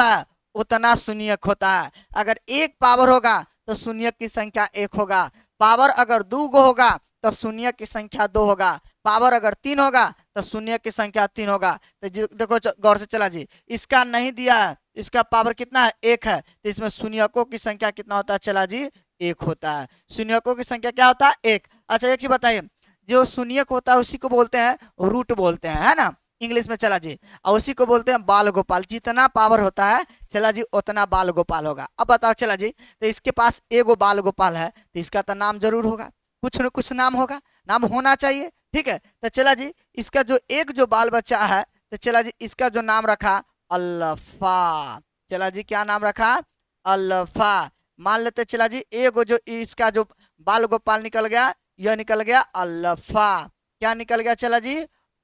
है उतना शून्यक होता है। अगर 1 पावर होगा तो शून्यक की संख्या 1 होगा। पावर अगर 2 गो होगा तो शून्यक की संख्या 2 होगा। पावर अगर 3 होगा तो शून्यक की संख्या 3 होगा। तो देखो गौर से, चला जी इसका नहीं दिया है इसका पावर कितना है, 1 है, तो इसमें शून्यकों की संख्या कितना होता है, चला जी 1 होता है। शून्यकों की संख्या क्या होता है, 1। अच्छा एक ही बताइए, जो शून्यक होता है उसी को बोलते हैं रूट बोलते हैं, है ना, इंग्लिश में, चला जी, और उसी को बोलते हैं बाल गोपाल। जितना पावर होता है चला जी उतना बाल गोपाल होगा। अब बताओ चला जी, तो इसके पास एगो बाल गोपाल है, तो इसका तो नाम जरूर होगा, कुछ न कुछ नाम होगा, नाम होना चाहिए, ठीक है। तो चला जी इसका जो एक जो बाल बच्चा है, तो चला जी इसका जो नाम रखा अल्फा। चला जी क्या नाम रखा, अल्फा। मान लेते चला जी एगो जो इसका जो बाल गोपाल निकल गया, यह निकल गया अल्फा। क्या निकल गया चला जी,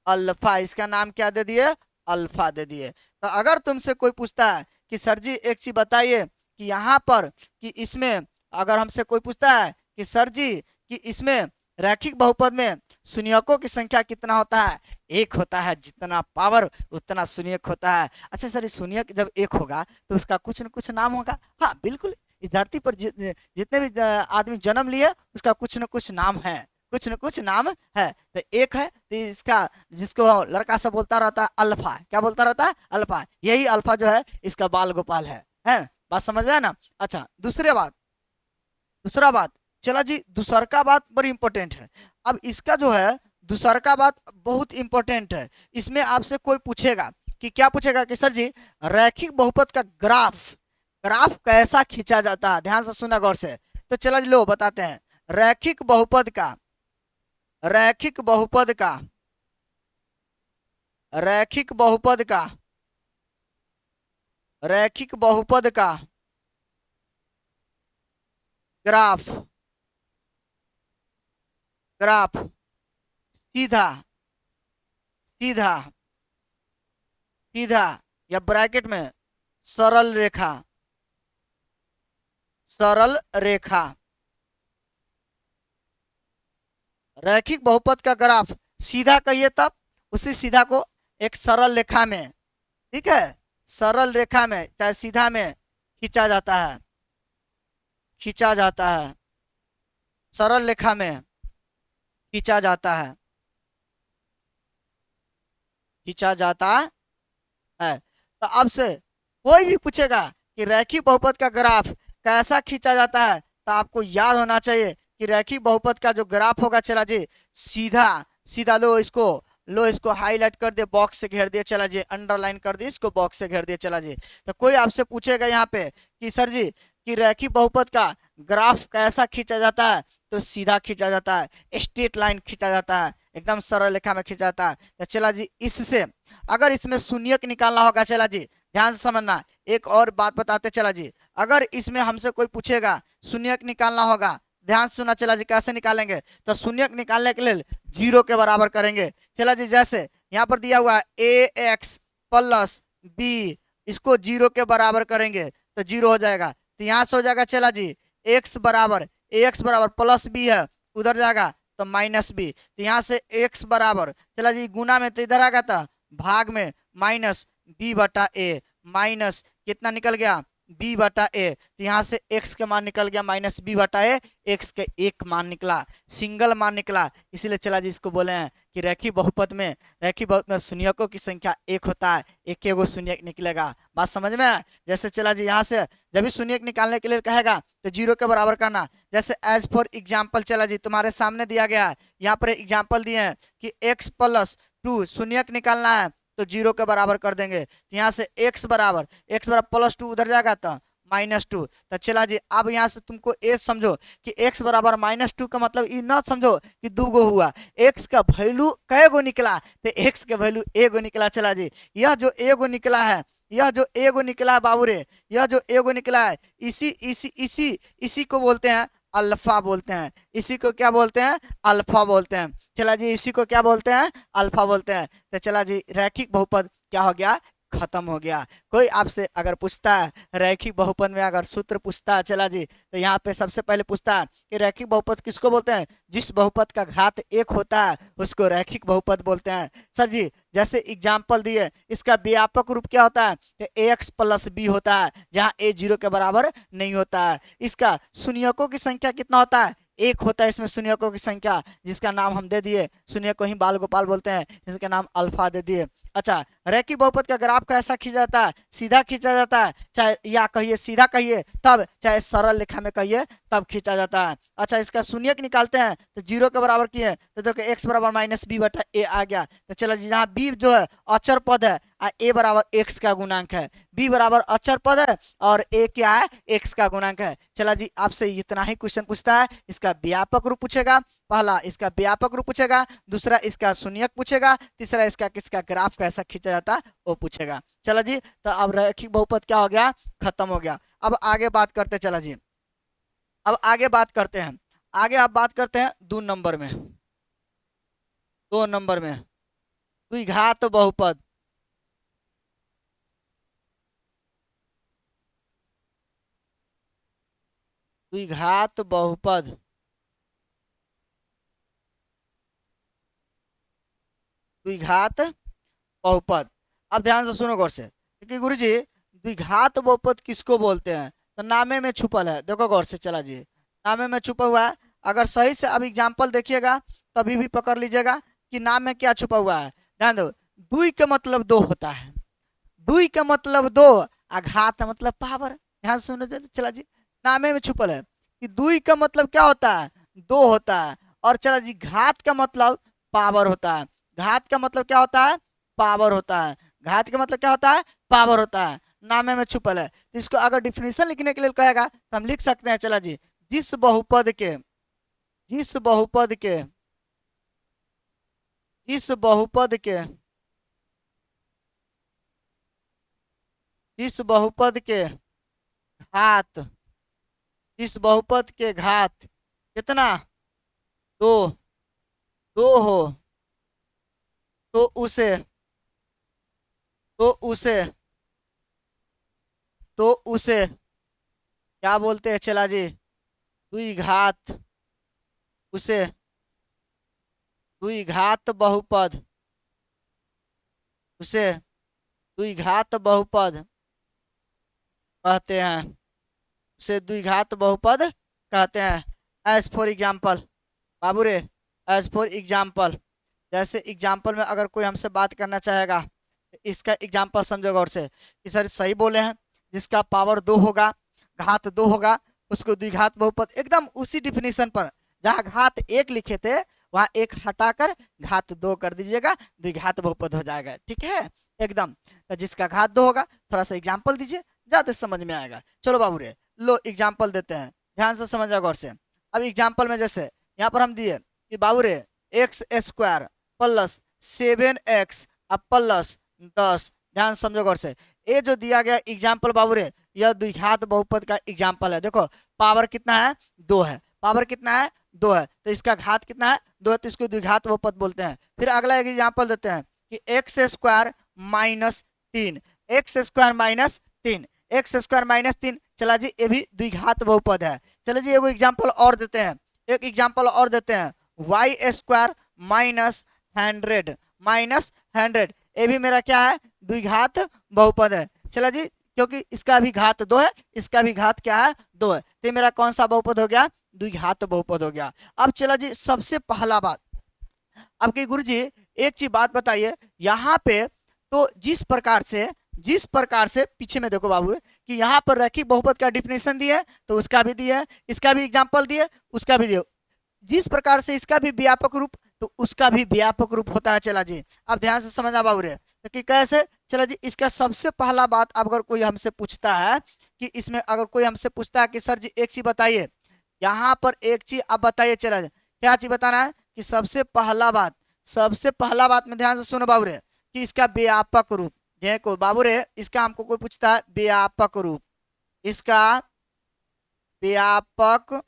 अल्फा। इसका नाम क्या दे दिए, अल्फा दे दिए। तो अगर तुमसे कोई पूछता है कि सर जी एक चीज बताइए कि यहाँ पर कि इसमें, अगर हमसे कोई पूछता है कि सर जी कि इसमें रैखिक बहुपद में शून्यकों की संख्या कितना होता है, 1 होता है, जितना पावर उतना शून्यक होता है। अच्छा सर शून्यक जब 1 होगा तो उसका कुछ न कुछ नाम होगा, हाँ बिल्कुल, इस धरती पर जितने भी आदमी जन्म लिए उसका कुछ न कुछ नाम है, कुछ न कुछ नाम है। तो 1 है तो इसका, जिसको लड़का सब बोलता रहता है अल्फा, क्या बोलता रहता है, अल्फा। यही अल्फा जो है इसका बाल गोपाल है बात समझ में है ना। अच्छा दूसरा बात चला जी, दूसर का बात बड़ी इंपॉर्टेंट है। अब इसका जो है दूसर का बात बहुत इंपॉर्टेंट है। इसमें आपसे कोई पूछेगा कि क्या पूछेगा कि सर जी रैखिक बहुपद का ग्राफ, ग्राफ कैसा खींचा जाता है, ध्यान से सुना गौर से। तो चला जी लो बताते हैं, रैखिक बहुपद का, रैखिक बहुपद का, रैखिक बहुपद का, रैखिक बहुपद का ग्राफ, ग्राफ सीधा सीधा सीधा या ब्रैकेट में सरल रेखा, सरल रेखा, रैखिक बहुपद का ग्राफ सीधा कहिए तब, उसी सीधा को एक सरल रेखा में, ठीक है, सरल रेखा में चाहे सीधा में खींचा जाता है, खींचा जाता है, सरल रेखा में खींचा जाता है, खींचा जाता है। तो अब से कोई भी पूछेगा कि रैखिक बहुपद का ग्राफ कैसा खींचा जाता है, तो आपको याद होना चाहिए कि रैखिक बहुपद का जो ग्राफ होगा चला जी सीधा सीधा, लो इसको हाईलाइट कर दिए, बॉक्स से घेर दिए, चला जी अंडरलाइन कर दिए, इसको बॉक्स से घेर दिए, चला जी। तो कोई आपसे पूछेगा यहाँ पे कि सर जी कि रैखिक बहुपद का ग्राफ कैसा खींचा जाता है, तो सीधा खींचा जाता है, स्ट्रेट लाइन खींचा जाता है, एकदम सरल रेखा में खींचा जाता है। तो चला जी इससे अगर इसमें शून्यक निकालना होगा, चला जी ध्यान से समझना, एक और बात बताते चला जी, अगर इसमें हमसे कोई पूछेगा शून्यक निकालना होगा, ध्यान सुना चला जी कैसे निकालेंगे, तो शून्यक निकालने के लिए 0 के बराबर करेंगे। चला जी जैसे यहाँ पर दिया हुआ है ax प्लस b, इसको 0 के बराबर करेंगे तो 0 हो जाएगा। तो यहाँ से हो जाएगा चला जी x बराबर प्लस b है, उधर जाएगा तो माइनस बी। तो यहाँ से x बराबर चला जी गुना में तो इधर आएगा था भाग में माइनस b बटा ए, माइनस कितना निकल गया b बटा ए। तो यहाँ से x के मान निकल गया माइनस b बटा ए, x के एक मान निकला, सिंगल मान निकला। इसीलिए चला जी इसको बोले हैं कि रैखिक बहुपद में, रैखिक बहुपद में शून्यकों की संख्या 1 होता है, एक एगो शून्यक निकलेगा। बात समझ में है। जैसे चला जी यहाँ से जब भी शून्यक निकालने के लिए कहेगा तो 0 के बराबर करना। जैसे एज फॉर एग्जाम्पल चला जी तुम्हारे सामने दिया गया है, यहाँ पर एग्जाम्पल दिए हैं कि x प्लस 2 शून्यक निकालना है तो 0 के बराबर कर देंगे। तो यहाँ से x बराबर प्लस 2 उधर जाएगा तो -2। तो चला जी अब यहाँ से तुमको ए समझो कि x बराबर -2 का मतलब ये ना समझो कि 2 गो हुआ, x का वैल्यू कै गो निकला, तो x के वैल्यू एगो निकला। चला जी यह जो एगो निकला है, यह जो एगो निकला है बाबू रे, यह जो एगो निकला है इसी इसी इसी इसी को बोलते हैं अल्फा बोलते हैं। इसी को क्या बोलते हैं, अल्फा बोलते हैं। चला जी इसी को क्या बोलते हैं, अल्फा बोलते हैं। तो चला जी रैखिक बहुपद क्या हो गया, खत्म हो गया। कोई आपसे अगर पूछता है रैखिक बहुपद में अगर सूत्र पूछता है चला जी, तो यहाँ पे सबसे पहले पूछता है कि रैखिक बहुपद किसको बोलते हैं, जिस बहुपद का घात 1 होता है उसको रैखिक बहुपद बोलते हैं। सर जी जैसे एग्जाम्पल दिए, इसका व्यापक रूप क्या होता है, तो ax प्लस b होता है, जहाँ a 0 के बराबर नहीं होता है। इसका शून्यकों की संख्या कितना होता है, 1 होता है इसमें शून्यकों की संख्या, जिसका नाम हम दे दिए, शून्य को ही बाल गोपाल बोलते हैं, जिसका नाम अल्फा दे दिए। अच्छा, रैखिक बहुपद का ग्राफ कैसा खींचा जाता है? सीधा खींचा जाता है, चाहे या कहिए सीधा कहिए तब, चाहे सरल रेखा में कहिए तब खींचा जाता है। अच्छा, इसका शून्यक निकालते हैं तो 0 के बराबर किए तो देखो x बराबर माइनस बी बटा ए आ गया। तो चलो जी, जहाँ b जो है अचर पद है और a बराबर x का गुणांक है, b बराबर अचर पद है और a क्या है? x का गुणांक है। चला जी, आपसे इतना ही क्वेश्चन पूछता है, इसका व्यापक रूप पूछेगा, पहला इसका व्यापक रूप पूछेगा, दूसरा इसका शून्यक पूछेगा, तीसरा इसका किसका ग्राफ कैसा खींचा जाता है वो पूछेगा। चलो जी, तो अब रैखिक बहुपद क्या हो गया? खत्म हो गया। अब आगे बात करते, चला जी अब आगे बात करते हैं, आगे आप बात करते हैं 2 नंबर में, 2 नंबर में द्विघात बहुपद। द्विघात बहुपद, द्विघात बहुपद। अब ध्यान से सुनो गौर से, क्योंकि गुरुजी द्विघात बहुपद किसको बोलते हैं? तो नामे में छुपल है, देखो गौर से, चला जी नामे में छुपा हुआ है। अगर सही से अब एग्जाम्पल देखिएगा तभी भी पकड़ लीजिएगा कि नाम में क्या छुपा हुआ है। ध्यान दो, दुई का मतलब दो होता है, दुई का मतलब दो, आघात मतलब पावर। ध्यान से सुनो, चला जी नामे में छुपल है कि दुई का मतलब क्या होता है? दो होता है। और चला जी, घात का मतलब पावर होता है। घात का मतलब क्या होता है? पावर होता है। घात का मतलब क्या होता है? पावर होता है। नामे में छुपल है, तो इसको अगर डिफिनेशन लिखने के लिए कहेगा तो हम लिख सकते हैं, चला जी, जिस बहुपद के, जिस बहुपद के, जिस बहुपद के, जिस बहुपद के घात, इस बहुपद के घात कितना? दो, दो हो तो उसे, तो उसे, तो उसे क्या बोलते हैं? चला जी, द्विघात, उसे द्विघात बहुपद, उसे द्विघात बहुपद कहते हैं, उसे द्विघात बहुपद कहते हैं। एज फॉर एग्जाम्पल बाबू रे, एज फॉर एग्जाम्पल, जैसे एग्जाम्पल में अगर कोई हमसे बात करना चाहेगा तो इसका एग्जाम्पल समझोगा और से कि सर सही बोले हैं, जिसका पावर दो होगा, घात दो होगा, उसको द्विघात बहुपद, एकदम उसी डिफिनीशन पर जहाँ घात एक लिखे थे वहाँ एक हटाकर घात दो कर दीजिएगा, द्विघात बहुपद हो जाएगा। ठीक है एकदम। तो जिसका घात दो होगा, थोड़ा सा एग्जाम्पल दीजिए, ज्यादा समझ में आएगा। चलो बाबू रे, लो एग्जाम्पल देते हैं, ध्यान से समझ गौर से। अब एग्जाम्पल में जैसे यहाँ पर हम दिए कि बाबू रे एक्स स्क्वायर प्लस 7x अब प्लस 10, ध्यान से समझो गौर से। ये जो दिया गया एग्जाम्पल बाबू रे, यह द्विघात बहुपद का एग्जाम्पल है। देखो पावर कितना है? दो है। पावर कितना है? दो है। तो इसका घात कितना है? दो है, तो इसको द्विघात बहुपद बोलते हैं। फिर अगला एक एग्जाम्पल देते हैं कि x square minus 3, x square minus 3, x square minus 3, चला जी ये भी द्विघात बहुपद है। चलो जी एगो एग्जाम्पल और देते हैं, एक एग्जाम्पल और देते हैं, वाई स्क्वायर माइनस 100, माइनस 100, ये भी मेरा क्या है? द्विघात बहुपद है। चला जी, क्योंकि इसका भी घात दो है, इसका भी घात क्या है? दो है, तो मेरा कौन सा बहुपद हो गया? द्विघात बहुपद हो गया। अब चला जी, सबसे पहला बात, अब कि गुरु जी एक चीज बात बताइए यहाँ पे, तो जिस प्रकार से पीछे में देखो बाबू कि यहाँ पर रैखिक बहुपद का डिफिनेशन दिए तो उसका भी दिए, इसका भी एग्जांपल दिए, उसका भी दिए, जिस प्रकार से इसका भी व्यापक रूप तो उसका भी व्यापक रूप होता है। चला जी अब ध्यान से समझना बाबू रे, तो कि कैसे? चला जी, इसका सबसे पहला बात, अगर कोई हमसे पूछता है कि इसमें, अगर कोई हमसे पूछता है कि सर जी एक चीज बताइए, यहाँ पर एक चीज आप बताइए, चला जी क्या चीज बताना है? कि सबसे पहला बात, सबसे पहला बात में ध्यान से सुनो बाबू रे, कि इसका व्यापक रूप। देखो बाबू रे, इसका हमको कोई पूछता है व्यापक रूप, इसका व्यापक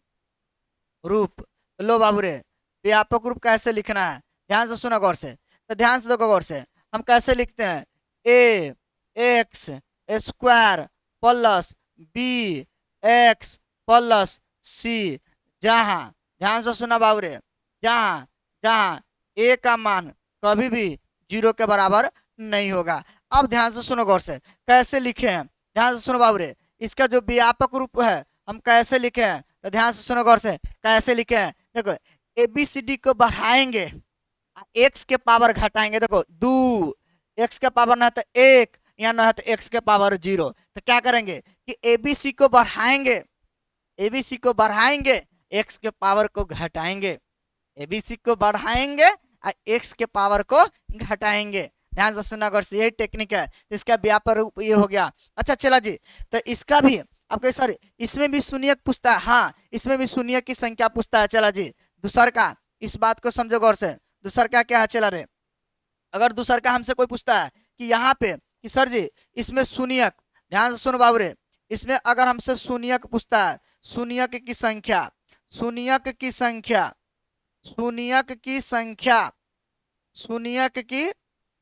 रूप, लो बाबू रे व्यापक रूप कैसे लिखना है? ध्यान से सुनो गौर से, तो ध्यान से देखो गौर से, हम कैसे लिखते हैं? A x square plus B x plus c, जहाँ, ध्यान से सुना बाबू रे, जहाँ जहाँ ए का मान कभी भी 0 के बराबर नहीं होगा। अब ध्यान से सुनो गौर से, कैसे लिखे हैं? ध्यान से सुनो बाबू रे, इसका जो व्यापक रूप है हम कैसे लिखे हैं? तो ध्यान से सुनो गौर से, कैसे लिखे हैं? देखो ABCD को बढ़ाएंगे, एक्स के पावर घटाएंगे, देखो 2 एक्स के पावर न है तो 1 या न है तो एक्स के पावर 0। तो क्या करेंगे कि एबीसी को बढ़ाएंगे, एबीसी को बढ़ाएंगे, एक्स के पावर को घटाएंगे, एबीसी को बढ़ाएंगे और एक्स के पावर को घटाएंगे। ध्यान से सुना गौर से, यही टेक्निक है। तो इसका व्यापक रूप ये हो गया। अच्छा चला जी, तो इसका भी आपके सर इसमें भी शून्य पूछता है, हाँ इसमें भी शून्य की संख्या पूछता है। चला जी दूसर का, इस बात को समझो गौर से, दूसर का क्या है चला रे, अगर दूसर का हमसे कोई पूछता है कि यहाँ पे कि सर जी इसमें शून्यक, ध्यान से सुनो बाबू रे, इसमें अगर हमसे शून्यक पूछता है, शून्यक की संख्या, शून्यक की संख्या, शून्यक की संख्या, शून्यक की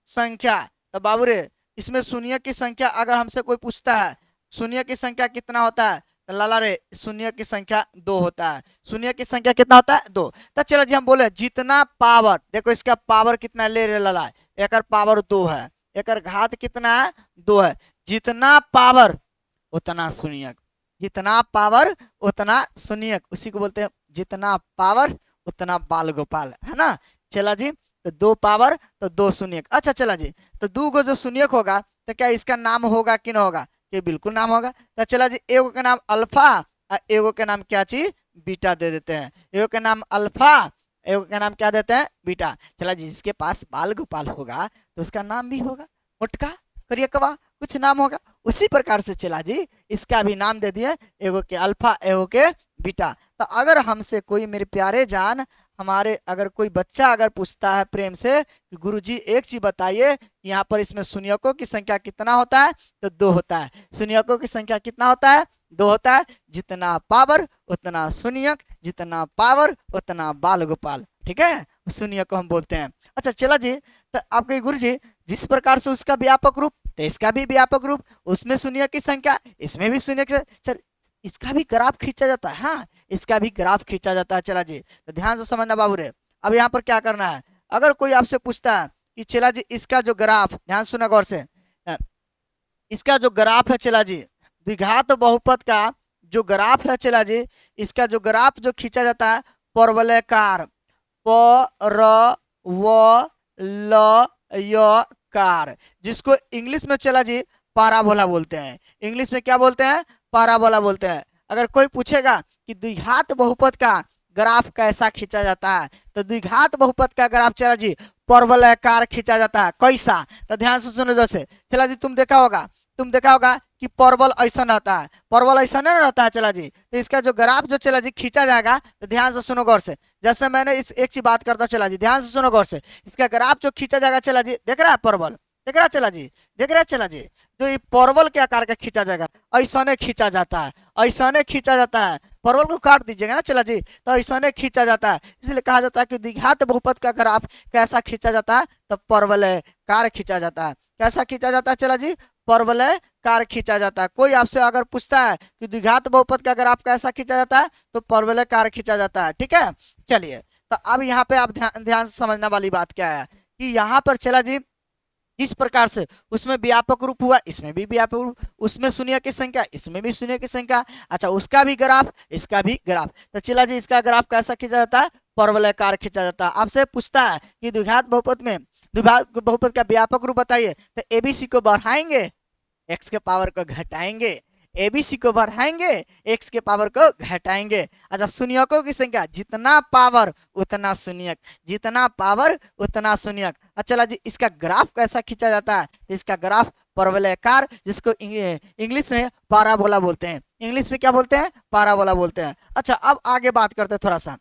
संख्या, तो बाबू रे इसमें शून्य की संख्या अगर हमसे कोई पूछता है शून्य की संख्या कितना होता है, तो लाला रे शून्य की संख्या 2 होता है। शून्य की संख्या कितना होता है 2। तो चलो जी हम बोले जितना पावर, देखो इसका पावर कितना ले रहे लाला, एक पावर 2 है, एक घात कितना है 2 है। जितना पावर उतना शून्यक, जितना पावर उतना शून्यक, उसी को बोलते हैं जितना पावर उतना बाल गोपाल, है ना। चला जी तो 2 पावर तो 2 शून्यक। अच्छा चला जी, तो 2 को जो शून्यक होगा तो क्या इसका नाम होगा कि ना होगा, ये बिल्कुल नाम होगा। तो चला जी एगो के नाम अल्फा और एगो के नाम क्या चीज बीटा दे देते हैं, एगो के नाम अल्फा, एगो के नाम क्या देते हैं बीटा। चला जी जिसके पास बाल गोपाल होगा तो उसका नाम भी होगा मोटका करियकवा, कुछ नाम होगा। उसी प्रकार से चला जी इसका भी नाम दे दिए, एगो के अल्फा एगो के बीटा। तो अगर हमसे कोई मेरे प्यारे जान, हमारे अगर कोई बच्चा अगर पूछता है प्रेम से कि गुरुजी एक चीज बताइए, यहाँ पर इसमें शून्यकों की संख्या कितना होता है, तो 2 होता है। शून्यकों की संख्या कितना होता है 2 होता है। जितना पावर उतना शून्यक, जितना पावर उतना बाल गोपाल, ठीक है, शून्य को हम बोलते हैं। अच्छा चला जी, तो आपके गुरु जी जिस प्रकार से उसका व्यापक रूप, तो इसका भी व्यापक रूप, उसमें शून्य की संख्या इसमें भी शून्य की, चल इसका भी ग्राफ खींचा जाता है, हाँ इसका भी ग्राफ खींचा जाता है। चला जी तो ध्यान से समझना बाबू रे। अब यहाँ पर क्या करना है, अगर कोई आपसे पूछता है कि चला जी इसका जो ग्राफ, ध्यान सुना गौर से, इसका जो ग्राफ है चला जी द्विघात बहुपद का जो ग्राफ है चला जी, इसका जो ग्राफ जो खींचा जाता है परवलयकार, प र व ल य कार, जिसको इंग्लिश में चला जी पाराबोला बोलते हैं। इंग्लिश में क्या बोलते हैं पाराबोला बोलते हैं। अगर कोई पूछेगा कि द्विघात बहुपद का ग्राफ कैसा खींचा जाता है, तो द्विघात बहुपद का ग्राफ चला जी परवलयकार खींचा जाता है। कैसा, तो ध्यान से सुनो, जैसे चला जी तुम देखा होगा कि परवल ऐसा रहता है, परवल ऐसा नहीं रहता है चला जी। तो इसका जो ग्राफ जो चला जी खींचा जाएगा, तो ध्यान से सुनो गौर से, जैसे मैंने इस एक चीज बात करता हूँ चला जी, ध्यान से सुनो गौर से, इसका ग्राफ जो खींचा जाएगा चला जी, देख रहा है परवल, देख रहा है चला जी, देख रहा है चला जी, जो ये परवल के आकार का खींचा जाएगा ऐसा नहीं खींचा जाता है, ऐसा नहीं खींचा जाता है। परवल को काट दीजिएगा ना चला जी, तो ऐसा नहीं खींचा जाता है। इसलिए कहा जाता है कि द्विघात बहुपद का ग्राफ कैसा खींचा जाता है, तो परवलयकार खींचा जाता है। कैसा खींचा जाता है चला जी परवलयकार खींचा जाता है। कोई आपसे अगर पूछता है कि द्विघात बहुपद का ग्राफ कैसा खींचा जाता है, तो परवलयकार खींचा जाता है, ठीक है। चलिए तो अब यहाँ पे आप ध्यान से समझने वाली बात क्या है कि यहाँ पर चला जी जिस प्रकार से उसमें व्यापक रूप हुआ, इसमें भी व्यापक रूप, उसमें शून्य की संख्या इसमें भी शून्य की संख्या। अच्छा उसका भी ग्राफ इसका भी ग्राफ, तो चला जी इसका ग्राफ कैसा खींचा जाता है परवलयकार खींचा जाता है। आपसे पूछता है कि द्विघात बहुपद में द्विघात बहुपद का व्यापक रूप बताइए, तो एबीसी को बढ़ाएंगे एक्स के पावर को घटाएंगे, एबीसी को बढ़ाएंगे एक्स के पावर को घटाएंगे। अच्छा शून्यकों की संख्या जितना पावर उतना शून्यक, जितना पावर उतना शून्यक। अच्छा चला जी इसका ग्राफ कैसा खींचा जाता है, इसका ग्राफ परवलयकार, जिसको इंग्लिश में पाराबोला बोलते हैं, इंग्लिश में क्या बोलते हैं पाराबोला बोलते हैं। अच्छा अब आगे बात करते हैं थोड़ा सा,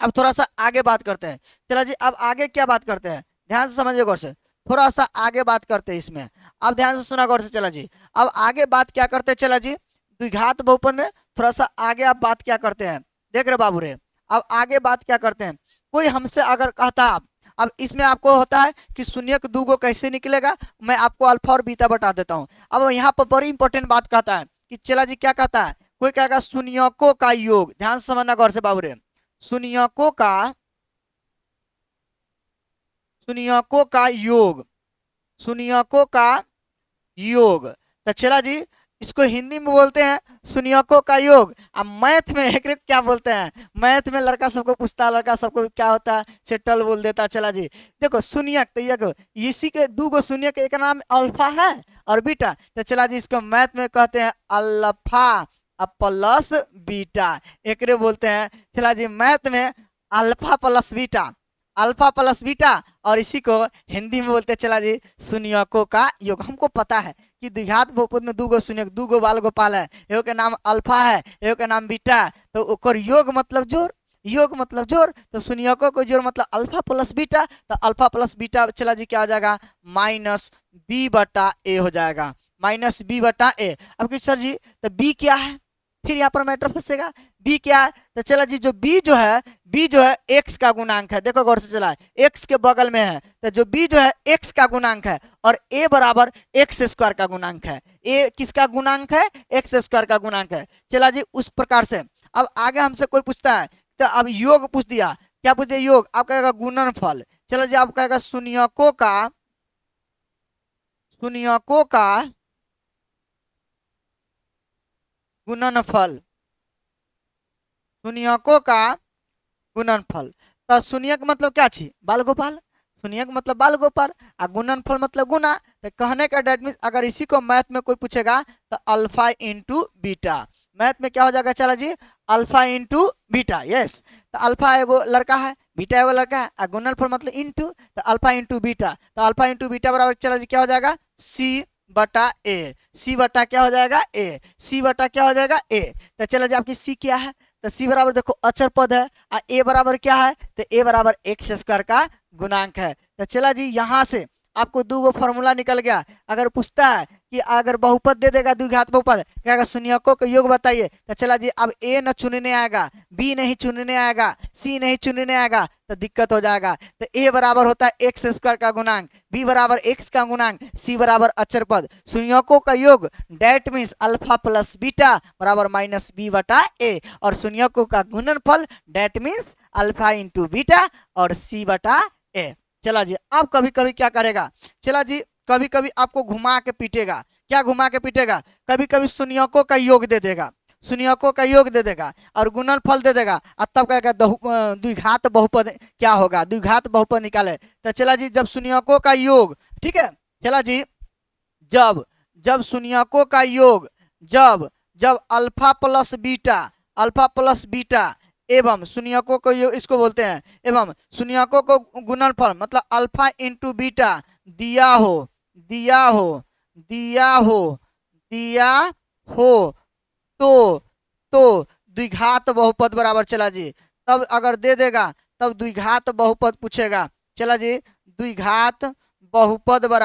अब थोड़ा सा आगे बात करते हैं। चला जी अब आगे क्या बात करते हैं, ध्यान से समझिए गौर से, थोड़ा सा आगे बात करते हैं इसमें। अब ध्यान से सुना गौर से चला जी, अब आगे बात क्या करते हैं चला जी द्विघात बहुपद में, थोड़ा सा आगे आप बात क्या करते हैं देख रहे बाबू रे। अब आगे बात क्या करते हैं, कोई हमसे अगर कहता, अब इसमें आपको होता है कि शून्यक 2 को कैसे निकलेगा, मैं आपको अल्फा और बीटा बता देता हूँ। अब यहाँ पर बड़ी इंपॉर्टेंट बात कहता है कि चला जी क्या कहता है, कोई कहेगा शून्यकों का योग, ध्यान से समझना गौर से बाबू रे, शून्यकों का योग, शून्यकों का योग। तो चला जी इसको हिंदी में बोलते हैं शून्यकों का योग। अब मैथ में एक क्या बोलते हैं, मैथ में लड़का सबको पूछता है, लड़का सबको क्या होता है, सेटल बोल देता। चला जी देखो शून्यक, तो ये इसी के दो गो शून्यक, एक नाम अल्फा है और बीटा। तो चला जी इसको मैथ में कहते हैं अल्फा प्लस बीटा, एक बोलते हैं। चला जी मैथ में alpha plus beta, alpha plus beta, और इसी को हिंदी में बोलते चला जी शून्यकों का योग। हमको पता है कि द्विघात बहुपद में दूगो शून्यक, दूगो बाल गोपाल है, एगो के नाम अल्फा है, एगो के नाम बीटा है, तो ओकर योग मतलब जोड़, योग मतलब जोड़, तो शून्यकों को जोड़ मतलब अल्फा प्लस बीटा, तो अल्फा प्लस बीटा चला जी क्या हो जाएगा, माइनस बी बटा ए हो जाएगा, माइनस बी बटा ए। अब कि सर जी तो बी क्या है, फिर यहाँ पर मैटर फंसेगा, बी क्या है, तो चला जी जो बी जो है, बी जो है एक्स का गुणांक है, देखो गौर से चला है, एक्स के बगल में है, तो जो बी जो है एक्स का गुणांक है, और ए बराबर एक्स स्क्वायर का गुणांक है। ए किसका गुणांक है, एक्स स्क्वायर का गुणांक है। चला जी उस प्रकार से अब आगे हमसे कोई पूछता है, तो अब योग पूछ दिया, क्या पूछ दिया, योग। आप कहेगा गुणनफल। चलो जी आप कहेगा शून्यकों का, शून्यकों का गुणनफल, शून्यकों का गुणनफल। तो शून्यक मतलब क्या छी, बाल गोपाल, शून्यक मतलब बाल गोपाल, और गुणनफल मतलब गुना। तो कहने का डेट मीन्स अगर इसी को मैथ में कोई पूछेगा तो अल्फा इंटू बीटा, मैथ में क्या हो जाएगा, चला जी अल्फा इंटू बीटा। यस, तो अल्फा एगो लड़का है, बीटा एगो लड़का है, और गुणनफल मतलब इंटू, तो अल्फा इंटू बीटा, तो अल्फा इंटू बीटा बराबर चला जी क्या हो जाएगा, सी बटा ए, सी बटा क्या हो जाएगा ए, सी बटा क्या हो जाएगा ए। तो चला जी आपकी सी क्या है, तो सी बराबर देखो अचर पद है, और ए बराबर क्या है, तो ए बराबर एक्स स्क्वायर का गुणांक है। तो चला जी यहाँ से आपको दो गो फॉर्मूला निकल गया। अगर पूछता है कि अगर बहुपद दे देगा द्विघात बहुपद, क्या शून्यकों का योग बताइए, तो चला जी अब ए न चुनने आएगा, बी नहीं चुनने आएगा, सी नहीं चुनने आएगा, तो दिक्कत हो जाएगा। तो ए बराबर होता है एक्स स्क्वायर का गुणांक, बी बराबर एक्स का गुणांक, सी बराबर अचर पद, शून्यकों का योग that means alpha plus beta बराबर माइनस बी बटा ए, और शून्यकों का गुणनफल that means alpha into beta और सी बटा ए। चला जी अब कभी कभी क्या करेगा, चला जी कभी कभी आपको घुमा के पीटेगा, क्या घुमा के पीटेगा, कभी कभी शून्यकों का योग दे देगा, शून्यकों का योग दे देगा और गुणनफल दे देगा, और तब कहेगा द्विघात बहुपद क्या होगा, द्विघात बहुपद निकाले। तो चला जी जब शून्यकों का योग, ठीक है, चला जी जब जब शून्यकों का योग, जब जब alpha plus beta, alpha plus beta एवं शून्यकों को योग इसको बोलते हैं, एवं शून्यकों को गुणनफल मतलब अल्फा इंटू बीटा दिया हो, दिया हो, दिया हो, दिया हो, तो द्विघात बहुपद बराबर चला जी, तब अगर दे देगा तब द्विघात बहुपद पूछेगा। चला जी द्विघात बहुपद बराबर